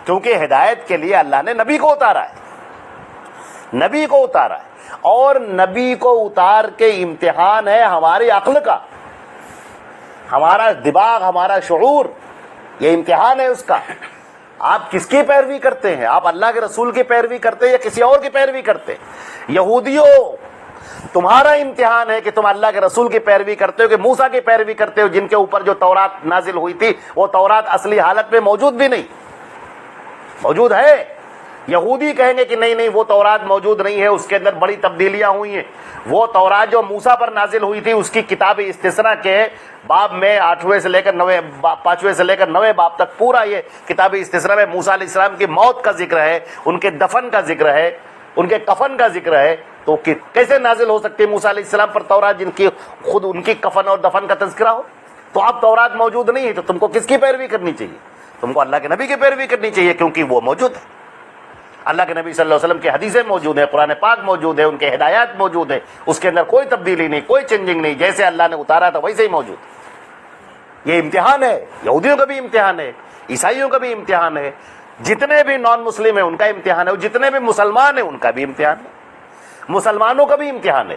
کیونکہ ہدایت کے لیے اللہ نے نبی کو اتارا ہے، نبی کو اتارا ہے، اور نبی کو اتار کے امتحان ہے ہماری عقل کا، ہمارا دماغ، ہمارا شعور، یہ امتحان ہے اس کا۔ آپ کس کی پیروی کرتے ہیں؟ آپ اللہ کے رسول کی پیروی کرتے ہیں یا کسی اور کی پیروی کرتے ہیں؟ یہودیوں، تمہارا امتحان ہے کہ تم اللہ کے رسول کی پیروی کرتے ہو کہ موسیٰ کی پیروی کرتے ہو، جن کے اوپر جو تورات نازل ہوئی تھی وہ تورات اصلی حالت میں موجود بھی نہیں، موجود ہے۔ یہودی کہیں گے کہ نہیں وہ تورات موجود نہیں ہے، اس کے اندر بڑی تبدیلیاں ہوئی ہیں۔ وہ تورات جو موسیٰ پر نازل ہوئی تھی اس کی کتاب استثناء کے باب میں 5ویں سے لے کر 9ویں باب تک پورا یہ کتاب استثناء میں موسیٰ علیہ السلام کی موت کا ذکر ہے، ان کے دفن کا ذکر ہے، ان کے کفن کا ذکر ہے۔ تو کیسے نازل ہو سکتی ہے موسیٰ علیہ السلام پر تورات جن کی خود ان کی کفن اور دفن کا تذکرہ ہو؟ تو اب تورات موجود نہیں ہے تو تم کو کس کی پیروی کرنی چاہیے؟ تم کو اللہ کے نبی کی پیروی کرنی چاہیے، کیونکہ وہ موجود ہے۔ اللہ کے نبی صلی اللہ علیہ وسلم کی حدیثیں موجود ہیں، قرآن پاک موجود ہے، ان کے ہدایات موجود ہیں، اس کے اندر کوئی تبدیلی نہیں، کوئی چینجنگ نہیں، جیسے اللہ نے اتارا تھا ویسے ہی موجود۔ یہ امتحان ہے، یہودیوں کا بھی امتحان ہے، عیسائیوں کا بھی امتحان ہے، جتنے بھی نان مسلم ہیں ان کا امتحان ہے، جتنے بھی مسلمان ہیں ان کا بھی امتحان ہے، مسلمانوں کا بھی امتحان ہے۔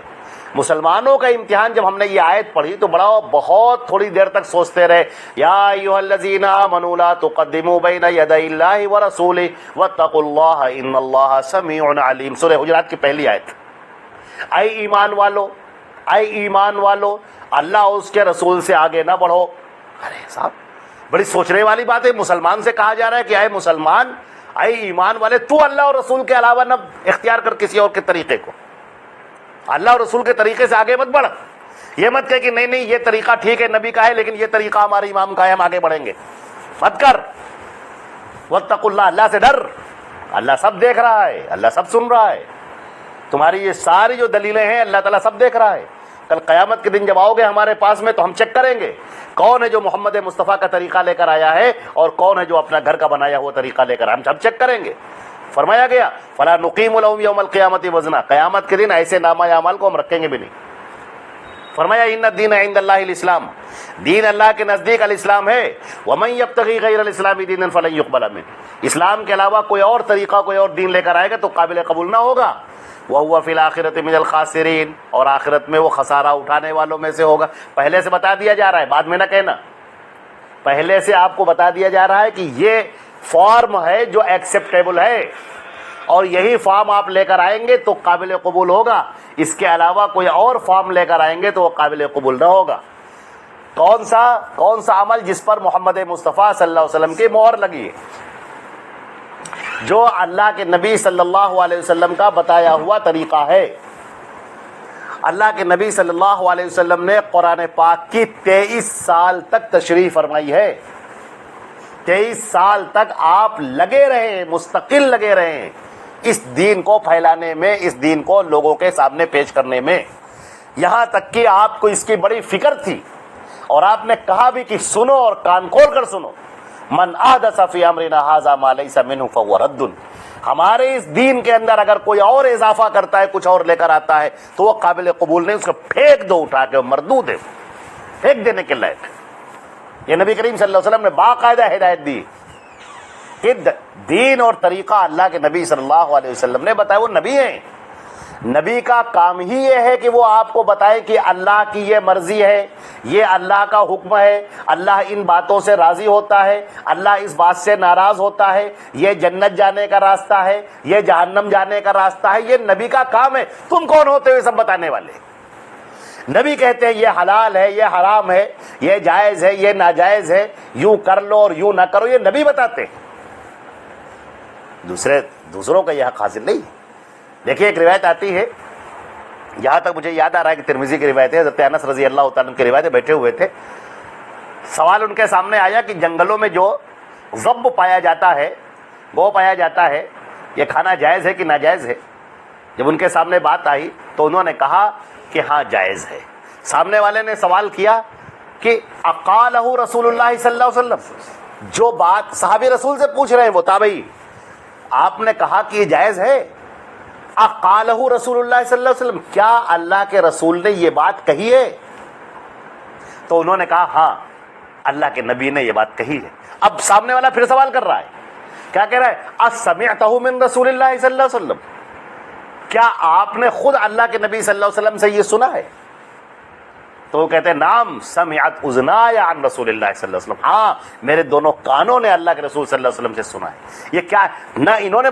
مسلمانوں کا امتحان جب ہم نے یہ آیت پڑھی تو بہت تھوڑی دیر تک سوچتے رہے، یا ایھا الذین آمنوا لا تقدموا بین یدی اللہ ورسولہ واتقوا اللہ ان اللہ سمیع علیم، سورہ حجرات کی پہلی آیت۔ اے ایمان والو، اے ایمان والو اللہ اور اس کے رسول سے آگے نہ بڑھو. ارے صاحب بڑی سوچنے والی بات ہے. مسلمان سے کہا جا رہا ہے کہ اے مسلمان، اے ایمان والے، تو اللہ اور رسول کے علاوہ نہ اختیار کر کسی اور کے طریقے کو. اللہ اور رسول کے طریقے سے آگے مت بڑھ. یہ مت کہ نہیں نہیں یہ طریقہ ٹھیک ہے نبی کا ہے لیکن یہ طریقہ ہمارے امام کا ہے ہم آگے بڑھیں گے. مت کر. واتقوا اللہ، اللہ سے ڈر. اللہ سب دیکھ رہا ہے، اللہ سب سن رہا ہے. تمہاری یہ ساری جو دلیلیں ہیں اللہ تعالیٰ سب دیکھ رہا ہے. کل قیامت کے دن جب آؤ گے ہمارے پاس میں تو ہم چیک کریں گے کون ہے جو محمد مصطفیٰ کا طریقہ لے کر آیا ہے اور کون ہے جو اپنا گھر کا بنایا ہوا طریقہ لے کر. ہم سب چیک کریں گے. فرمایا گیا فلا نقیم لهم یوم القیامت وزنا، قیامت کے دن ایسے نامہ اعمال کو ہم رکھیں گے بھی نہیں. فرمایا ان الدین عند اللہ الاسلام، دین اللہ کے نزدیک الاسلام ہے. ومن یبتغی غیر الاسلام دینا فلن یقبل منہ، اسلام کے علاوہ کوئی اور طریقہ کوئی اور دین لے کر آئے گا تو قابل قبول نہ ہوگا. وَهُوَ فِي الْآخِرَةِ مِنَ الْخَاسِرِينَ، اور آخرت میں وہ خسارہ اٹھانے والوں میں سے ہوگا. پہلے سے بتا دیا جا رہا ہے، بعد میں نہ کہنا. پہلے سے آپ کو بتا دیا جا رہا ہے کہ یہ فارم ہے جو ایکسیپٹیبل ہے اور یہی فارم آپ لے کر آئیں گے تو قابل قبول ہوگا. اس کے علاوہ کوئی اور فارم لے کر آئیں گے تو وہ قابل قبول نہ ہوگا. کون سا عمل جس پر محمد مصطفیٰ صلی اللہ علیہ وسلم کی مہر لگی ہے، جو اللہ کے نبی صلی اللہ علیہ وسلم کا بتایا ہوا طریقہ ہے. اللہ کے نبی صلی اللہ علیہ وسلم نے قرآن پاک کی 23 سال تک تشریح فرمائی ہے. 23 سال تک آپ لگے رہے، مستقل لگے رہے اس دین کو پھیلانے میں، اس دین کو لوگوں کے سامنے پیش کرنے میں. یہاں تک کہ آپ کو اس کی بڑی فکر تھی اور آپ نے کہا بھی کہ سنو اور کان کھول کر سنو. من احدث فی امرنا ھذا ما لیس منہ فہو رد، ہمارے اس دین کے اندر اگر کوئی اور اضافہ کرتا ہے، کچھ اور لے کر آتا ہے تو وہ قابل قبول نہیں. اس کو پھینک دو، اٹھا کے مردود ہے، پھینک دینے کے لائق. یہ نبی کریم صلی اللہ علیہ وسلم نے باقاعدہ ہدایت دی کہ دین اور طریقہ اللہ کے نبی صلی اللہ علیہ وسلم نے بتایا. وہ نبی ہیں، نبی کا کام ہی یہ ہے کہ وہ آپ کو بتائے کہ اللہ کی یہ مرضی ہے، یہ اللہ کا حکم ہے، اللہ ان باتوں سے راضی ہوتا ہے، اللہ اس بات سے ناراض ہوتا ہے، یہ جنت جانے کا راستہ ہے، یہ جہنم جانے کا راستہ ہے. یہ نبی کا کام ہے. تم کون ہوتے ہو سب بتانے والے؟ نبی کہتے ہیں یہ حلال ہے، یہ حرام ہے، یہ جائز ہے، یہ ناجائز ہے، یوں کر لو اور یوں نہ کرو. یہ نبی بتاتے ہیں، دوسروں کا یہ حق حاصل نہیں. دیکھیے ایک روایت آتی ہے، یہاں تک مجھے یاد آ رہا ہے کہ ترمذی کی روایت ہے، حضرت انس رضی اللہ تعالیٰ کی روایت ہے. بیٹھے ہوئے تھے، سوال ان کے سامنے آیا کہ جنگلوں میں جو ضب پایا جاتا ہے، گو پایا جاتا ہے، یہ کھانا جائز ہے کہ ناجائز ہے؟ جب ان کے سامنے بات آئی تو انہوں نے کہا کہ ہاں جائز ہے. سامنے والے نے سوال کیا کہ اقالہ رسول اللہ صلی اللہ علیہ وسلم، جو بات صحابی رسول سے پوچھ رہے ہیں وہ تابعی، آپ نے کہا کہ یہ جائز ہے. اقالہ رسول اللہ صلی اللہ علیہ وسلم، کیا اللہ کے رسول نے یہ بات کہی ہے؟ تو انہوں نے کہا ہاں اللہ کے نبی نے یہ بات کہی ہے. اب سامنے والا پھر سوال کر رہا ہے، کیا کہہ رہا ہے؟ اسمعتہ من رسول اللہ صلی اللہ علیہ وسلم، کیا آپ نے خود اللہ کے نبی صلی اللہ علیہ وسلم سے یہ سنا ہے؟ تو وہ کہتے ہیں نعم سمعت اذنایا عن رسول اللہ صلی اللہ علیہ وسلم، ہاں میرے دونوں کانوں نے اللہ کے رسول صلی اللہ علیہ وسلم سے سنا ہے. یہ کیا ہے؟ نہ انہوں نے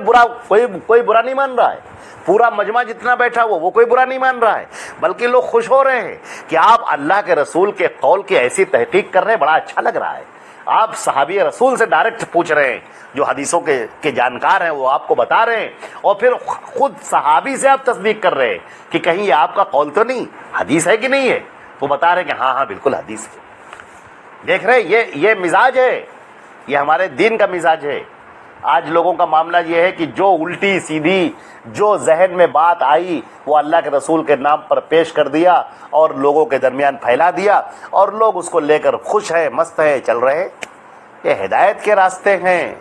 کوئی برا نہیں مان رہا ہے، پورا مجمع جتنا بیٹھا وہ کوئی برا نہیں مان رہا ہے، بلکہ لوگ خوش ہو رہے ہیں کہ آپ اللہ کے رسول کے قول کی ایسی تحقیق کر رہے ہیں، بڑا اچھا لگ رہا ہے. آپ صحابی رسول سے ڈائریکٹ پوچھ رہے ہیں، جو حدیثوں کے جانکار ہیں وہ آپ کو بتا رہے ہیں، اور پھر خود صحابی سے آپ تصدیق کر رہے ہیں کہ کہیں یہ آپ کا قول تو نہیں، حدیث ہے کہ نہیں ہے. وہ بتا رہے ہیں کہ ہاں بالکل حدیث ہے. دیکھ رہے یہ مزاج ہے، یہ ہمارے دین کا مزاج ہے. آج لوگوں کا معاملہ یہ ہے کہ جو الٹی سیدھی جو ذہن میں بات آئی وہ اللہ کے رسول کے نام پر پیش کر دیا اور لوگوں کے درمیان پھیلا دیا، اور لوگ اس کو لے کر خوش ہیں، مست ہیں، چل رہے ہیں. یہ ہدایت کے راستے ہیں،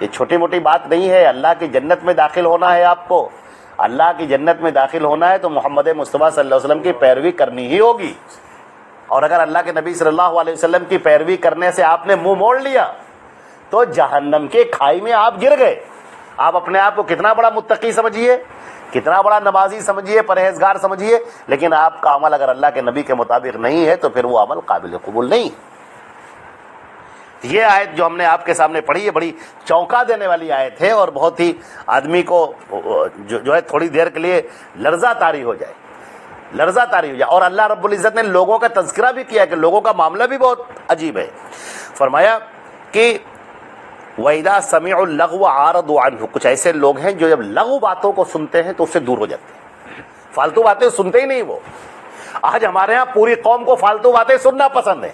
یہ چھوٹی موٹی بات نہیں ہے. اللہ کی جنت میں داخل ہونا ہے، آپ کو اللہ کی جنت میں داخل ہونا ہے تو محمد مصطفیٰ صلی اللہ علیہ وسلم کی پیروی کرنی ہی ہوگی. اور اگر اللہ کے نبی صلی اللہ علیہ وسلم کی پیروی کرنے سے آپ نے منہ موڑ لیا تو جہنم کے کھائی میں آپ گر گئے. آپ اپنے آپ کو کتنا بڑا متقی سمجھیے، کتنا بڑا نمازی سمجھیے، پرہیزگار سمجھیے، لیکن آپ کا عمل اگر اللہ کے نبی کے مطابق نہیں ہے تو پھر وہ عمل قابل قبول نہیں. یہ آیت جو ہم نے آپ کے سامنے پڑھی ہے بڑی چونکا دینے والی آیت ہے، اور بہت ہی آدمی کو جو ہے تھوڑی دیر کے لیے لرزہ طاری ہو جائے. لرزہ طاری ہو جائے. اور اللہ رب العزت نے لوگوں کا تذکرہ بھی کیا کہ لوگوں کا معاملہ بھی بہت عجیب ہے. فرمایا کہ وَإِذَا سَمِعُوا اللَّغْوَ عَارَضُوا عَنْهُ, کچھ ایسے لوگ ہیں جو جب لغو باتوں کو سنتے ہیں تو اس سے دور ہو جاتے ہیں, فالتو باتیں سنتے ہی نہیں وہ. آج ہمارے ہاں پوری قوم کو فالتو باتیں سننا پسند ہے.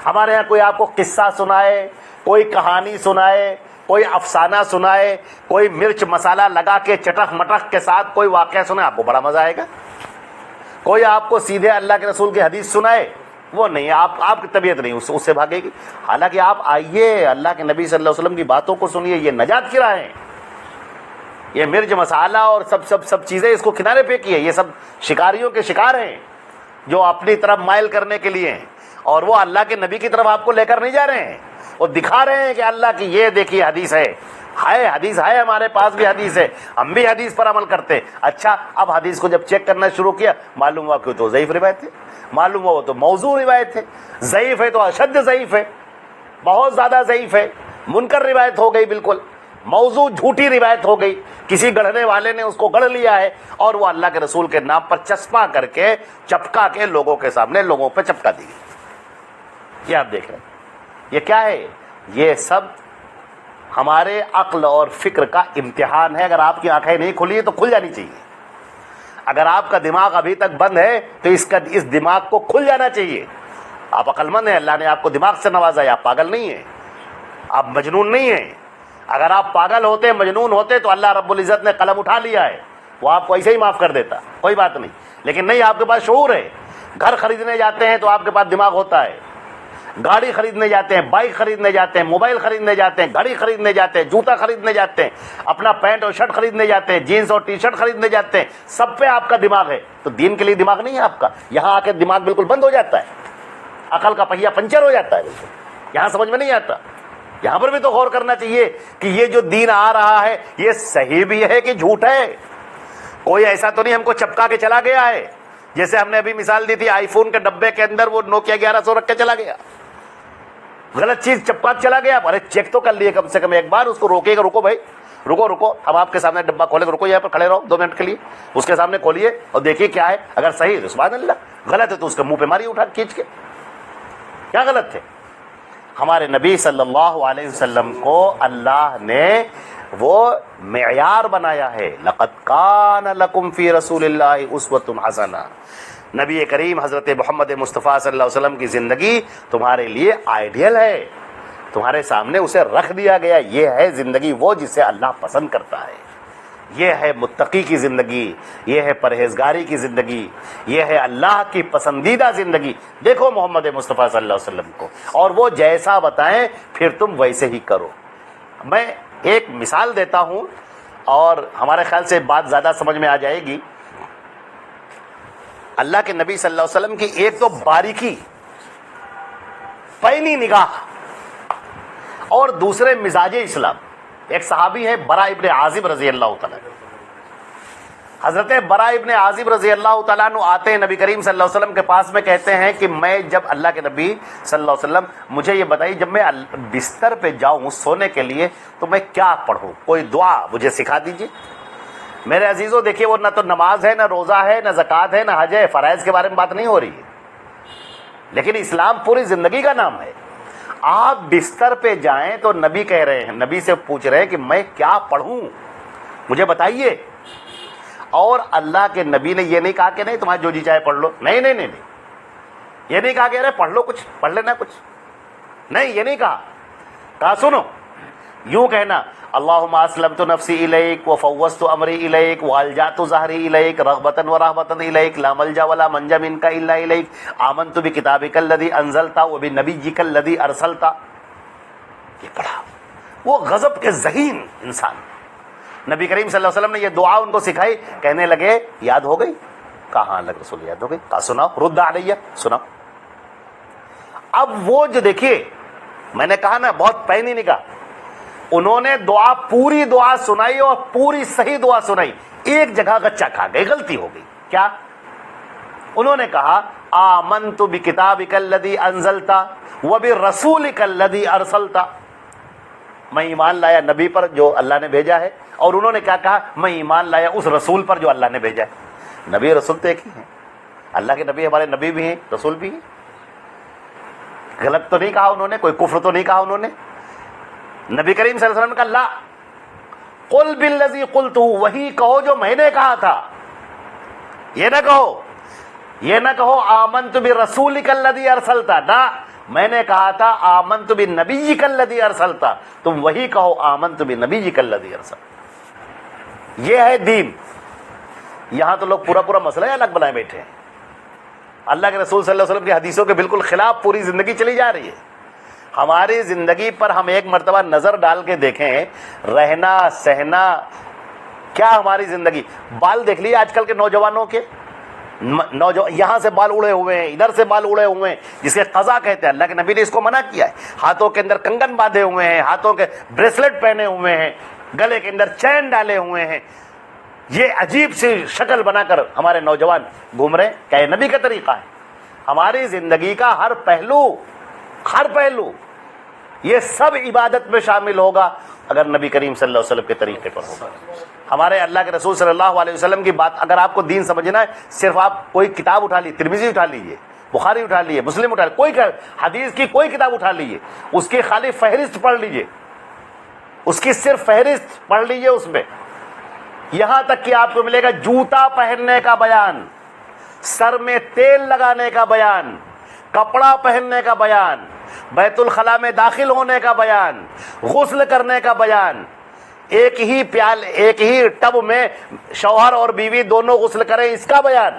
ہمارے ہاں کوئی آپ کو قصہ سنائے, کوئی کہانی سنائے, کوئی افسانہ سنائے, کوئی مرچ مسالہ لگا کے چٹخ مٹخ کے ساتھ کوئی واقعہ سنائے, آپ کو بڑا مزہ آئے گا. کوئی آپ کو سیدھے اللہ کے رسول کی حدیث سنائے, وہ نہیں, آپ کی طبیعت نہیں اس سے بھاگے گی. حالانکہ آپ آئیے اللہ کے نبی صلی اللہ علیہ وسلم کی باتوں کو سنیے, یہ نجات کی راہ ہیں. یہ مرچ مسالہ اور سب چیزیں اس کو کنارے پہ کی ہے. یہ سب شکاریوں کے شکار ہیں جو اپنی طرف مائل کرنے کے لیے ہیں, اور وہ اللہ کے نبی کی طرف آپ کو لے کر نہیں جا رہے ہیں. وہ دکھا رہے ہیں کہ اللہ کی یہ دیکھیے حدیث ہے, حدیث ہے, ہمارے پاس بھی حدیث ہے, ہم بھی حدیث پر عمل کرتے ہیں. اچھا, اب حدیث کو جب چیک کرنا شروع کیا, معلوم ہوا کہ تو ضعیف روایت ہے, معلوم ہوا وہ تو موضوع روایت ہے, ضعیف ہے تو اشد ضعیف ہے, بہت زیادہ ضعیف ہے, منکر روایت ہو گئی, بالکل موضوع جھوٹی روایت ہو گئی, کسی گڑھنے والے نے اس کو گڑھ لیا ہے اور وہ اللہ کے رسول کے نام پر چسپاں کر کے چپکا کے لوگوں کے سامنے لوگوں پہ چپکا دی گئی. یہ آپ دیکھ رہے ہیں, یہ کیا ہے؟ یہ سب ہمارے عقل اور فکر کا امتحان ہے. اگر آپ کی آنکھیں نہیں کھلی ہیں تو کھل جانی چاہیے. اگر آپ کا دماغ ابھی تک بند ہے تو اس دماغ کو کھل جانا چاہیے. آپ عقل مند ہیں, اللہ نے آپ کو دماغ سے نوازا ہے, آپ پاگل نہیں ہیں, آپ مجنون نہیں ہیں. اگر آپ پاگل ہوتے, مجنون ہوتے تو اللہ رب العزت نے قلم اٹھا لیا ہے, وہ آپ کو ایسے ہی معاف کر دیتا, کوئی بات نہیں. لیکن نہیں, آپ کے پاس شعور ہے. گھر خریدنے جاتے ہیں تو آپ کے پاس دماغ ہوتا ہے, گاڑی خریدنے جاتے ہیں, بائک خریدنے جاتے ہیں, موبائل خریدنے جاتے ہیں, گھڑی خریدنے جاتے ہیں, جوتا خریدنے جاتے ہیں, اپنا پینٹ اور شرٹ خریدنے جاتے ہیں, جینس اور ٹی شرٹ خریدنے جاتے ہیں, سب پہ آپ کا دماغ ہے. تو دین کے لیے دماغ نہیں ہے آپ کا. یہاں آ کے دماغ بالکل بند ہو جاتا ہے, عقل کا پہیہ پنچر ہو جاتا ہے بالکل. یہاں سمجھ میں نہیں آتا. یہاں پر بھی تو غور کرنا چاہیے کہ یہ جو دین آ رہا ہے یہ صحیح بھی ہے کہ جھوٹ ہے. کوئی ایسا تو نہیں ہم کو چپکا کے چلا گیا ہے, جیسے ہم نے ابھی مثال دی تھی, آئی فون کے ڈبے کے اندر وہ نوکیا 1100 رکھ کے چلا گیا, غلط چیز چپکا کے چلا گیا. ارے چیک تو کر لیے کم سے کم ایک بار, اس کو روکیے گا, رکو بھائی رکو, ہم آپ کے سامنے ڈبہ کھولے, رکو یہاں پر کھڑے رہو 2 منٹ کے لیے, اس کے سامنے کھولیے اور دیکھیے کیا ہے. اگر صحیح ہے تو سبحان اللہ, غلط ہے تو اس کے منہ پہ ماری اٹھا کھینچ کے. کیا غلط ہے؟ ہمارے نبی صلی اللہ علیہ وسلم کو اللہ نے وہ معیار بنایا ہے. لقد کان لکم فی رسول اللہ اسوۃ حسنہ. نبی کریم حضرت محمد مصطفیٰ صلی اللہ علیہ وسلم کی زندگی تمہارے لیے آئیڈیل ہے, تمہارے سامنے اسے رکھ دیا گیا. یہ ہے زندگی وہ جسے اللہ پسند کرتا ہے, یہ ہے متقی کی زندگی, یہ ہے پرہیزگاری کی زندگی, یہ ہے اللہ کی پسندیدہ زندگی. دیکھو محمد مصطفیٰ صلی اللہ علیہ وسلم کو, اور وہ جیسا بتائیں پھر تم ویسے ہی کرو. میں ایک مثال دیتا ہوں اور ہمارے خیال سے بات زیادہ سمجھ میں آ جائے گی. اللہ کے نبی صلی اللہ علیہ وسلم کی ایک تو باریکی, پینی نگاہ, اور دوسرے مزاج اسلام. ایک صحابی ہے برا ابن عازب رضی اللہ تعالیٰ. حضرت برا ابن عازب رضی اللہ تعالیٰ عنہ آتے ہیں نبی کریم صلی اللہ علیہ وسلم کے پاس میں, کہتے ہیں کہ میں جب اللہ کے نبی صلی اللہ علیہ وسلم مجھے یہ بتائیے, جب میں بستر پہ جاؤں سونے کے لیے تو میں کیا پڑھوں, کوئی دعا مجھے سکھا دیجیے. میرے عزیزوں دیکھیے, وہ نہ تو نماز ہے, نہ روزہ ہے, نہ زکوٰۃ ہے, نہ حج ہے, فرائض کے بارے میں بات نہیں ہو رہی ہے, لیکن اسلام پوری زندگی کا نام ہے. آپ بستر پہ جائیں تو نبی کہہ رہے ہیں, نبی سے پوچھ رہے ہیں کہ میں کیا پڑھوں مجھے بتائیے. اور اللہ کے نبی نے یہ نہیں کہا کہ نہیں تمہارا جو جی چاہے پڑھ لو, نہیں, یہ نہیں کہا کہ ارے پڑھ لو, کچھ پڑھ لینا کچھ, نہیں, یہ نہیں کہا. سنو, یوں کہنا اللہم اسلمت نفسی الیک وفوضت امری الیک والجأت ظہری الیک رغبتا ورہبتا الیک لا ملجا ولا منجا منک الا الیک آمنت بکتابک الذی انزلت وبنبیک الذی ارسلت. یہ پڑھا. وہ غضب کے ذہین انسان, نبی کریم صلی اللہ علیہ وسلم نے یہ دعا ان کو سکھائی. کہنے لگے یاد ہو گئی؟ کہاں لگ رسول یاد ہو گئی. کہا سناؤ, رد علیہ, سناؤ. اب وہ جو دیکھیے میں نے کہا نا بہت پینی نگاہ, انہوں نے دعا پوری دعا سنائی اور پوری صحیح دعا سنائی. ایک جگہ غچہ کھا گئی, غلطی ہو گئی. کیا؟ انہوں نے کہا آمنت بکتابک الذی انزلت وبرسولک الذی ارسلت. میں ایمان لایا نبی پر جو اللہ نے بھیجا ہے, اور انہوں نے کیا کہا, میں ایمان لایا اس رسول پر جو اللہ نے بھیجا ہے. نبی رسول تو ایک ہی ہیں. اللہ کے نبی ہمارے نبی بھی ہیں, رسول بھی ہیں. غلط تو نہیں کہا انہوں نے, کوئی کفر تو نہیں کہا انہوں نے. نبی کریم صلی اللہ علیہ وسلم کا لا قل بالذی قلت, وہی کہو جو میں نے کہا تھا. یہ نہ کہو آمنت برسولک الذی ارسلت, نہ, میں نے کہا تھا آمنت بنبیک الذی ارسلت, تم وہی کہو آمنت بنبیک الذی ارسلت. یہ ہے دین. یہاں تو لوگ پورا مسئلہ ہی الگ بنائے بیٹھے ہیں. اللہ کے رسول صلی اللہ علیہ وسلم کی حدیثوں کے بالکل خلاف پوری زندگی چلی جا رہی ہے. ہماری زندگی پر ہم ایک مرتبہ نظر ڈال کے دیکھیں, رہنا سہنا کیا ہماری زندگی. بال دیکھ لیے آج کل کے نوجوانوں کے, یہاں سے بال اڑے ہوئے ہیں, ادھر سے بال اڑے ہوئے ہیں, جسے قضا کہتے ہیں. اللہ کے نبی نے اس کو منع کیا ہے. ہاتھوں کے اندر کنگن باندھے ہوئے ہیں, ہاتھوں کے بریسلٹ پہنے ہوئے ہیں, گلے کے اندر چین ڈالے ہوئے ہیں. یہ عجیب سی شکل بنا کر ہمارے نوجوان گھوم رہے ہیں. کیا یہ نبی کا طریقہ ہے؟ ہماری زندگی کا ہر پہلو یہ سب عبادت میں شامل ہوگا اگر نبی کریم صلی اللہ علیہ وسلم کے طریقے پر ہوگا. ہمارے اللہ کے رسول صلی اللہ علیہ وسلم کی بات اگر آپ کو دین سمجھنا ہے, صرف آپ کوئی کتاب اٹھا لیجیے, ترمذی اٹھا لیجیے, بخاری اٹھا لیجیے, مسلم اٹھا لیجیے, کوئی حدیث کی کوئی کتاب اٹھا لیجیے, اس کی خالی فہرست پڑھ لیجیے, اس کی صرف فہرست پڑھ لیجیے. اس میں یہاں تک کہ آپ کو ملے گا جوتا پہننے کا بیان, سر میں تیل لگانے کا بیان, کپڑا پہننے کا بیان, بیت الخلاء میں داخل ہونے کا بیان, غسل کرنے کا بیان, ایک ہی ٹب میں شوہر اور بیوی دونوں غسل کریں اس کا بیان.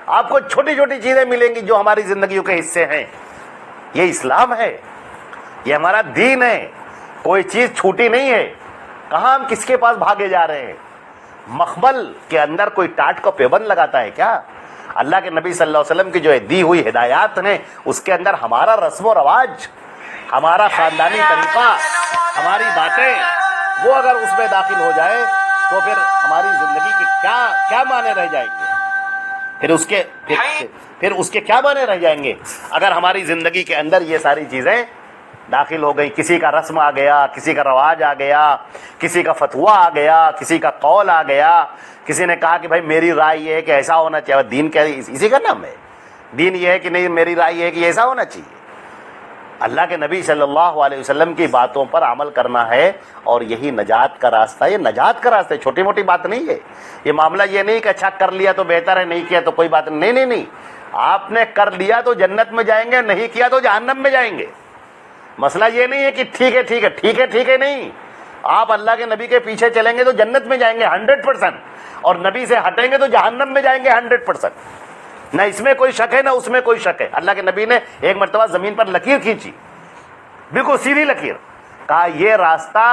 آپ کو چھوٹی چھوٹی چیزیں ملیں گی جو ہماری زندگیوں کے حصے ہیں. یہ اسلام ہے, یہ ہمارا دین ہے, کوئی چیز چھوٹی نہیں ہے. کہاں ہم کس کے پاس بھاگے جا رہے ہیں؟ مخبل کے اندر کوئی ٹاٹ کا پیبند لگاتا ہے کیا؟ اللہ کے نبی صلی اللہ علیہ وسلم کی جو دی ہوئی ہدایات ہیں اس کے اندر ہمارا رسم و رواج, ہمارا خاندانی طریقہ, ہماری باتیں, وہ اگر اس میں داخل ہو جائے تو پھر ہماری زندگی کے کیا معنی رہ جائیں گے؟ پھر اس کے کیا معنی رہ جائیں گے اگر ہماری زندگی کے اندر یہ ساری چیزیں داخل ہو گئی؟ کسی کا رسم آ گیا, کسی کا رواج آ گیا, کسی کا فتویٰ آ گیا, کسی کا قول آ گیا, کسی نے کہا کہ بھائی میری رائے یہ ہے کہ ایسا ہونا چاہیے. دین کیا اسی کا نام ہے؟ دین یہ ہے کہ نہیں, میری رائے یہ ہے کہ ایسا ہونا چاہیے. اللہ کے نبی صلی اللہ علیہ وسلم کی باتوں پر عمل کرنا ہے, اور یہی نجات کا راستہ. یہ نجات کا راستہ ہے, چھوٹی موٹی بات نہیں ہے. یہ معاملہ یہ نہیں کہ اچھا کر لیا تو بہتر ہے, نہیں کیا تو کوئی بات نہیں. آپ نے کر لیا تو جنت میں جائیں گے, نہیں کیا تو جہنم میں جائیں گے. مسئلہ یہ نہیں ہے کہ ٹھیک ہے نہیں. آپ اللہ کے نبی کے پیچھے چلیں گے تو جنت میں جائیں گے 100%, اور نبی سے ہٹیں گے تو جہنم میں جائیں گے 100%. نہ اس میں کوئی شک ہے نہ اس میں کوئی شک ہے. اللہ کے نبی نے ایک مرتبہ زمین پر لکیر کھینچی, بالکل سیدھی لکیر, کہا یہ راستہ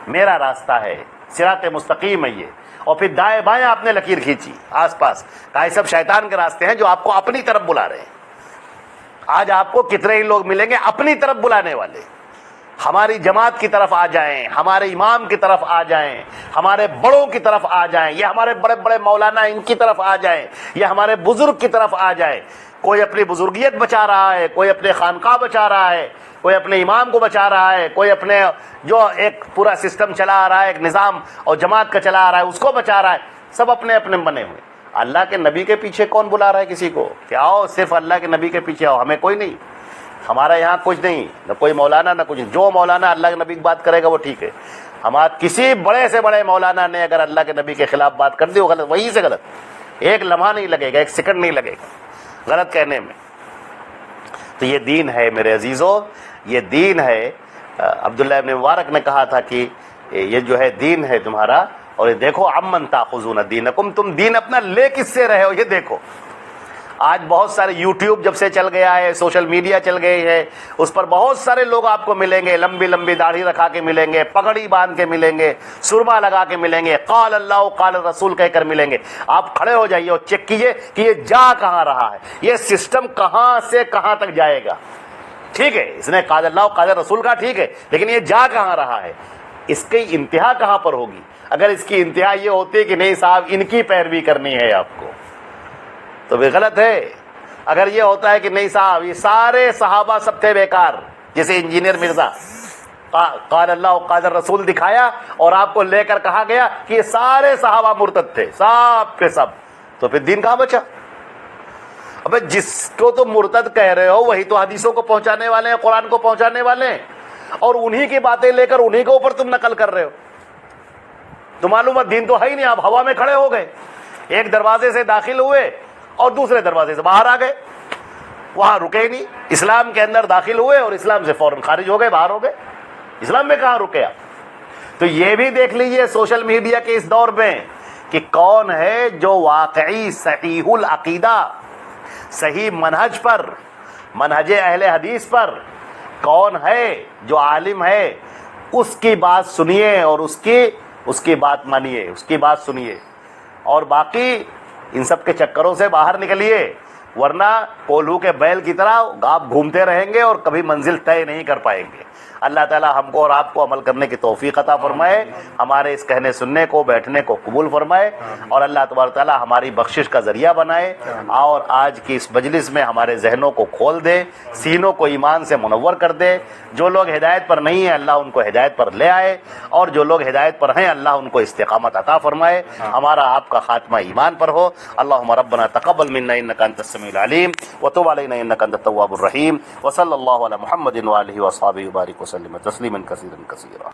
میرا راستہ ہے, صراط مستقیم ہے یہ. اور پھر دائیں بائیں آپ نے لکیر کھینچی آس پاس, کہا یہ سب شیطان کے راستے ہیں جو آپ کو اپنی طرف بلا رہے ہیں. آج آپ کو کتنے ہی لوگ ملیں گے اپنی طرف بلانے والے. ہماری جماعت کی طرف آ جائیں, ہمارے امام کی طرف آ جائیں, ہمارے بڑوں کی طرف آ جائیں, یہ ہمارے بڑے بڑے مولانا ان کی طرف آ جائیں, یہ ہمارے بزرگ کی طرف آ جائیں. کوئی اپنی بزرگیت بچا رہا ہے, کوئی اپنے خانقاہ بچا رہا ہے, کوئی اپنے امام کو بچا رہا ہے, کوئی اپنے جو ایک پورا سسٹم چلا آ رہا ہے, ایک نظام اور جماعت کا چلا آ رہا ہے اس کو بچا رہا ہے. سب اپنے اپنے بنے ہوئے. اللہ کے نبی کے پیچھے کون بلا رہا ہے کسی کو کہ آؤ صرف اللہ کے نبی کے پیچھے آؤ؟ ہمیں کوئی نہیں, ہمارا یہاں کچھ نہیں, نہ کوئی مولانا نہ کچھ. جو مولانا اللہ کے نبی کی بات کرے گا وہ ٹھیک ہے. ہمارا کسی بڑے سے بڑے مولانا نے اگر اللہ کے نبی کے خلاف بات کر دی وہ غلط, وہیں سے غلط. ایک لمحہ نہیں لگے گا, ایک سیکنڈ نہیں لگے گا غلط کہنے میں. تو یہ دین ہے میرے عزیزوں, یہ دین ہے. عبداللہ ابن مبارک نے کہا تھا کہ یہ جو ہے دین ہے تمہارا, اور یہ دیکھو عمن تاخذون دینکم, تم دین اپنا لے کس سے رہے ہو. یہ دیکھو آج بہت سارے یوٹیوب جب سے چل گیا ہے, سوشل میڈیا چل گئی ہے, اس پر بہت سارے لوگ آپ کو ملیں گے, لمبی لمبی داڑھی رکھا کے ملیں گے, پگڑی باندھ کے ملیں گے, سرما لگا کے ملیں گے, قال اللہ قال رسول کہہ کر ملیں گے. آپ کھڑے ہو جائیے اور چیک کیجئے کہ یہ جا کہاں رہا ہے, یہ سسٹم کہاں سے کہاں تک جائے گا. ٹھیک ہے, اس نے قال اللہ قال رسول کا ٹھیک ہے, لیکن یہ جا کہاں رہا ہے, اس کی انتہا کہاں پر ہوگی. اگر اس کی انتہا یہ ہوتی ہے کہ نہیں صاحب ان کی پیروی کرنی ہے آپ کو, تو بھی غلط ہے. اگر یہ ہوتا ہے کہ نہیں صاحب یہ سارے صحابہ سب تھے بیکار, جیسے انجینئر مرزا قال اللہ قال رسول دکھایا اور آپ کو لے کر کہا گیا کہ یہ سارے صحابہ مرتد تھے, سب کے سب, تو پھر دین کہاں بچا؟ ابے جس کو تو مرتد کہہ رہے ہو وہی تو حدیثوں کو پہنچانے والے ہیں، قرآن کو پہنچانے والے ہیں، اور انہی کی باتیں لے کر انہی کے اوپر تم نقل کر رہے ہو. تو معلوم ہے دین تو ہے ہی نہیں، آپ ہوا میں کھڑے ہو گئے، ایک دروازے سے داخل ہوئے اور دوسرے دروازے سے باہر آ گئے، وہاں رکے ہی نہیں. اسلام کے اندر داخل ہوئے اور اسلام سے فوراً خارج ہو گئے، باہر ہو گئے. اسلام میں کہاں رکے آپ؟ تو یہ بھی دیکھ لیجئے سوشل میڈیا کے اس دور میں کہ کون ہے جو واقعی صحیح العقیدہ، صحیح منہج پر، منہج اہل حدیث پر کون ہے جو عالم ہے. اس کی بات سنیے اور اس کی بات مانیے، اس کی بات سنیے، اور باقی ان سب کے چکروں سے باہر نکلیے، ورنہ کولہو کے بیل کی طرح آپ گھومتے رہیں گے اور کبھی منزل طے نہیں کر پائیں گے. اللہ تعالی ہم کو اور آپ کو عمل کرنے کی توفیق عطا فرمائے، ہمارے اس کہنے سننے کو بیٹھنے کو قبول فرمائے، اور اللہ تبارک تعالی ہماری بخشش کا ذریعہ بنائے، اور آج کی اس مجلس میں ہمارے ذہنوں کو کھول دے، سینوں کو ایمان سے منور کر دے. جو لوگ ہدایت پر نہیں ہیں اللہ ان کو ہدایت پر لے آئے، اور جو لوگ ہدایت پر ہیں اللہ ان کو استقامت عطا فرمائے. ہمارا آپ کا خاتمہ ایمان پر ہو. اللہم ربنا تقبل منا انک انت السمیع العلیم وتب علینا انک انت التواب الرحیم. وصلی اللہ علی محمد وآلہ وصحبہ وبارک وسلم تسلیما کثیرا کثیرا.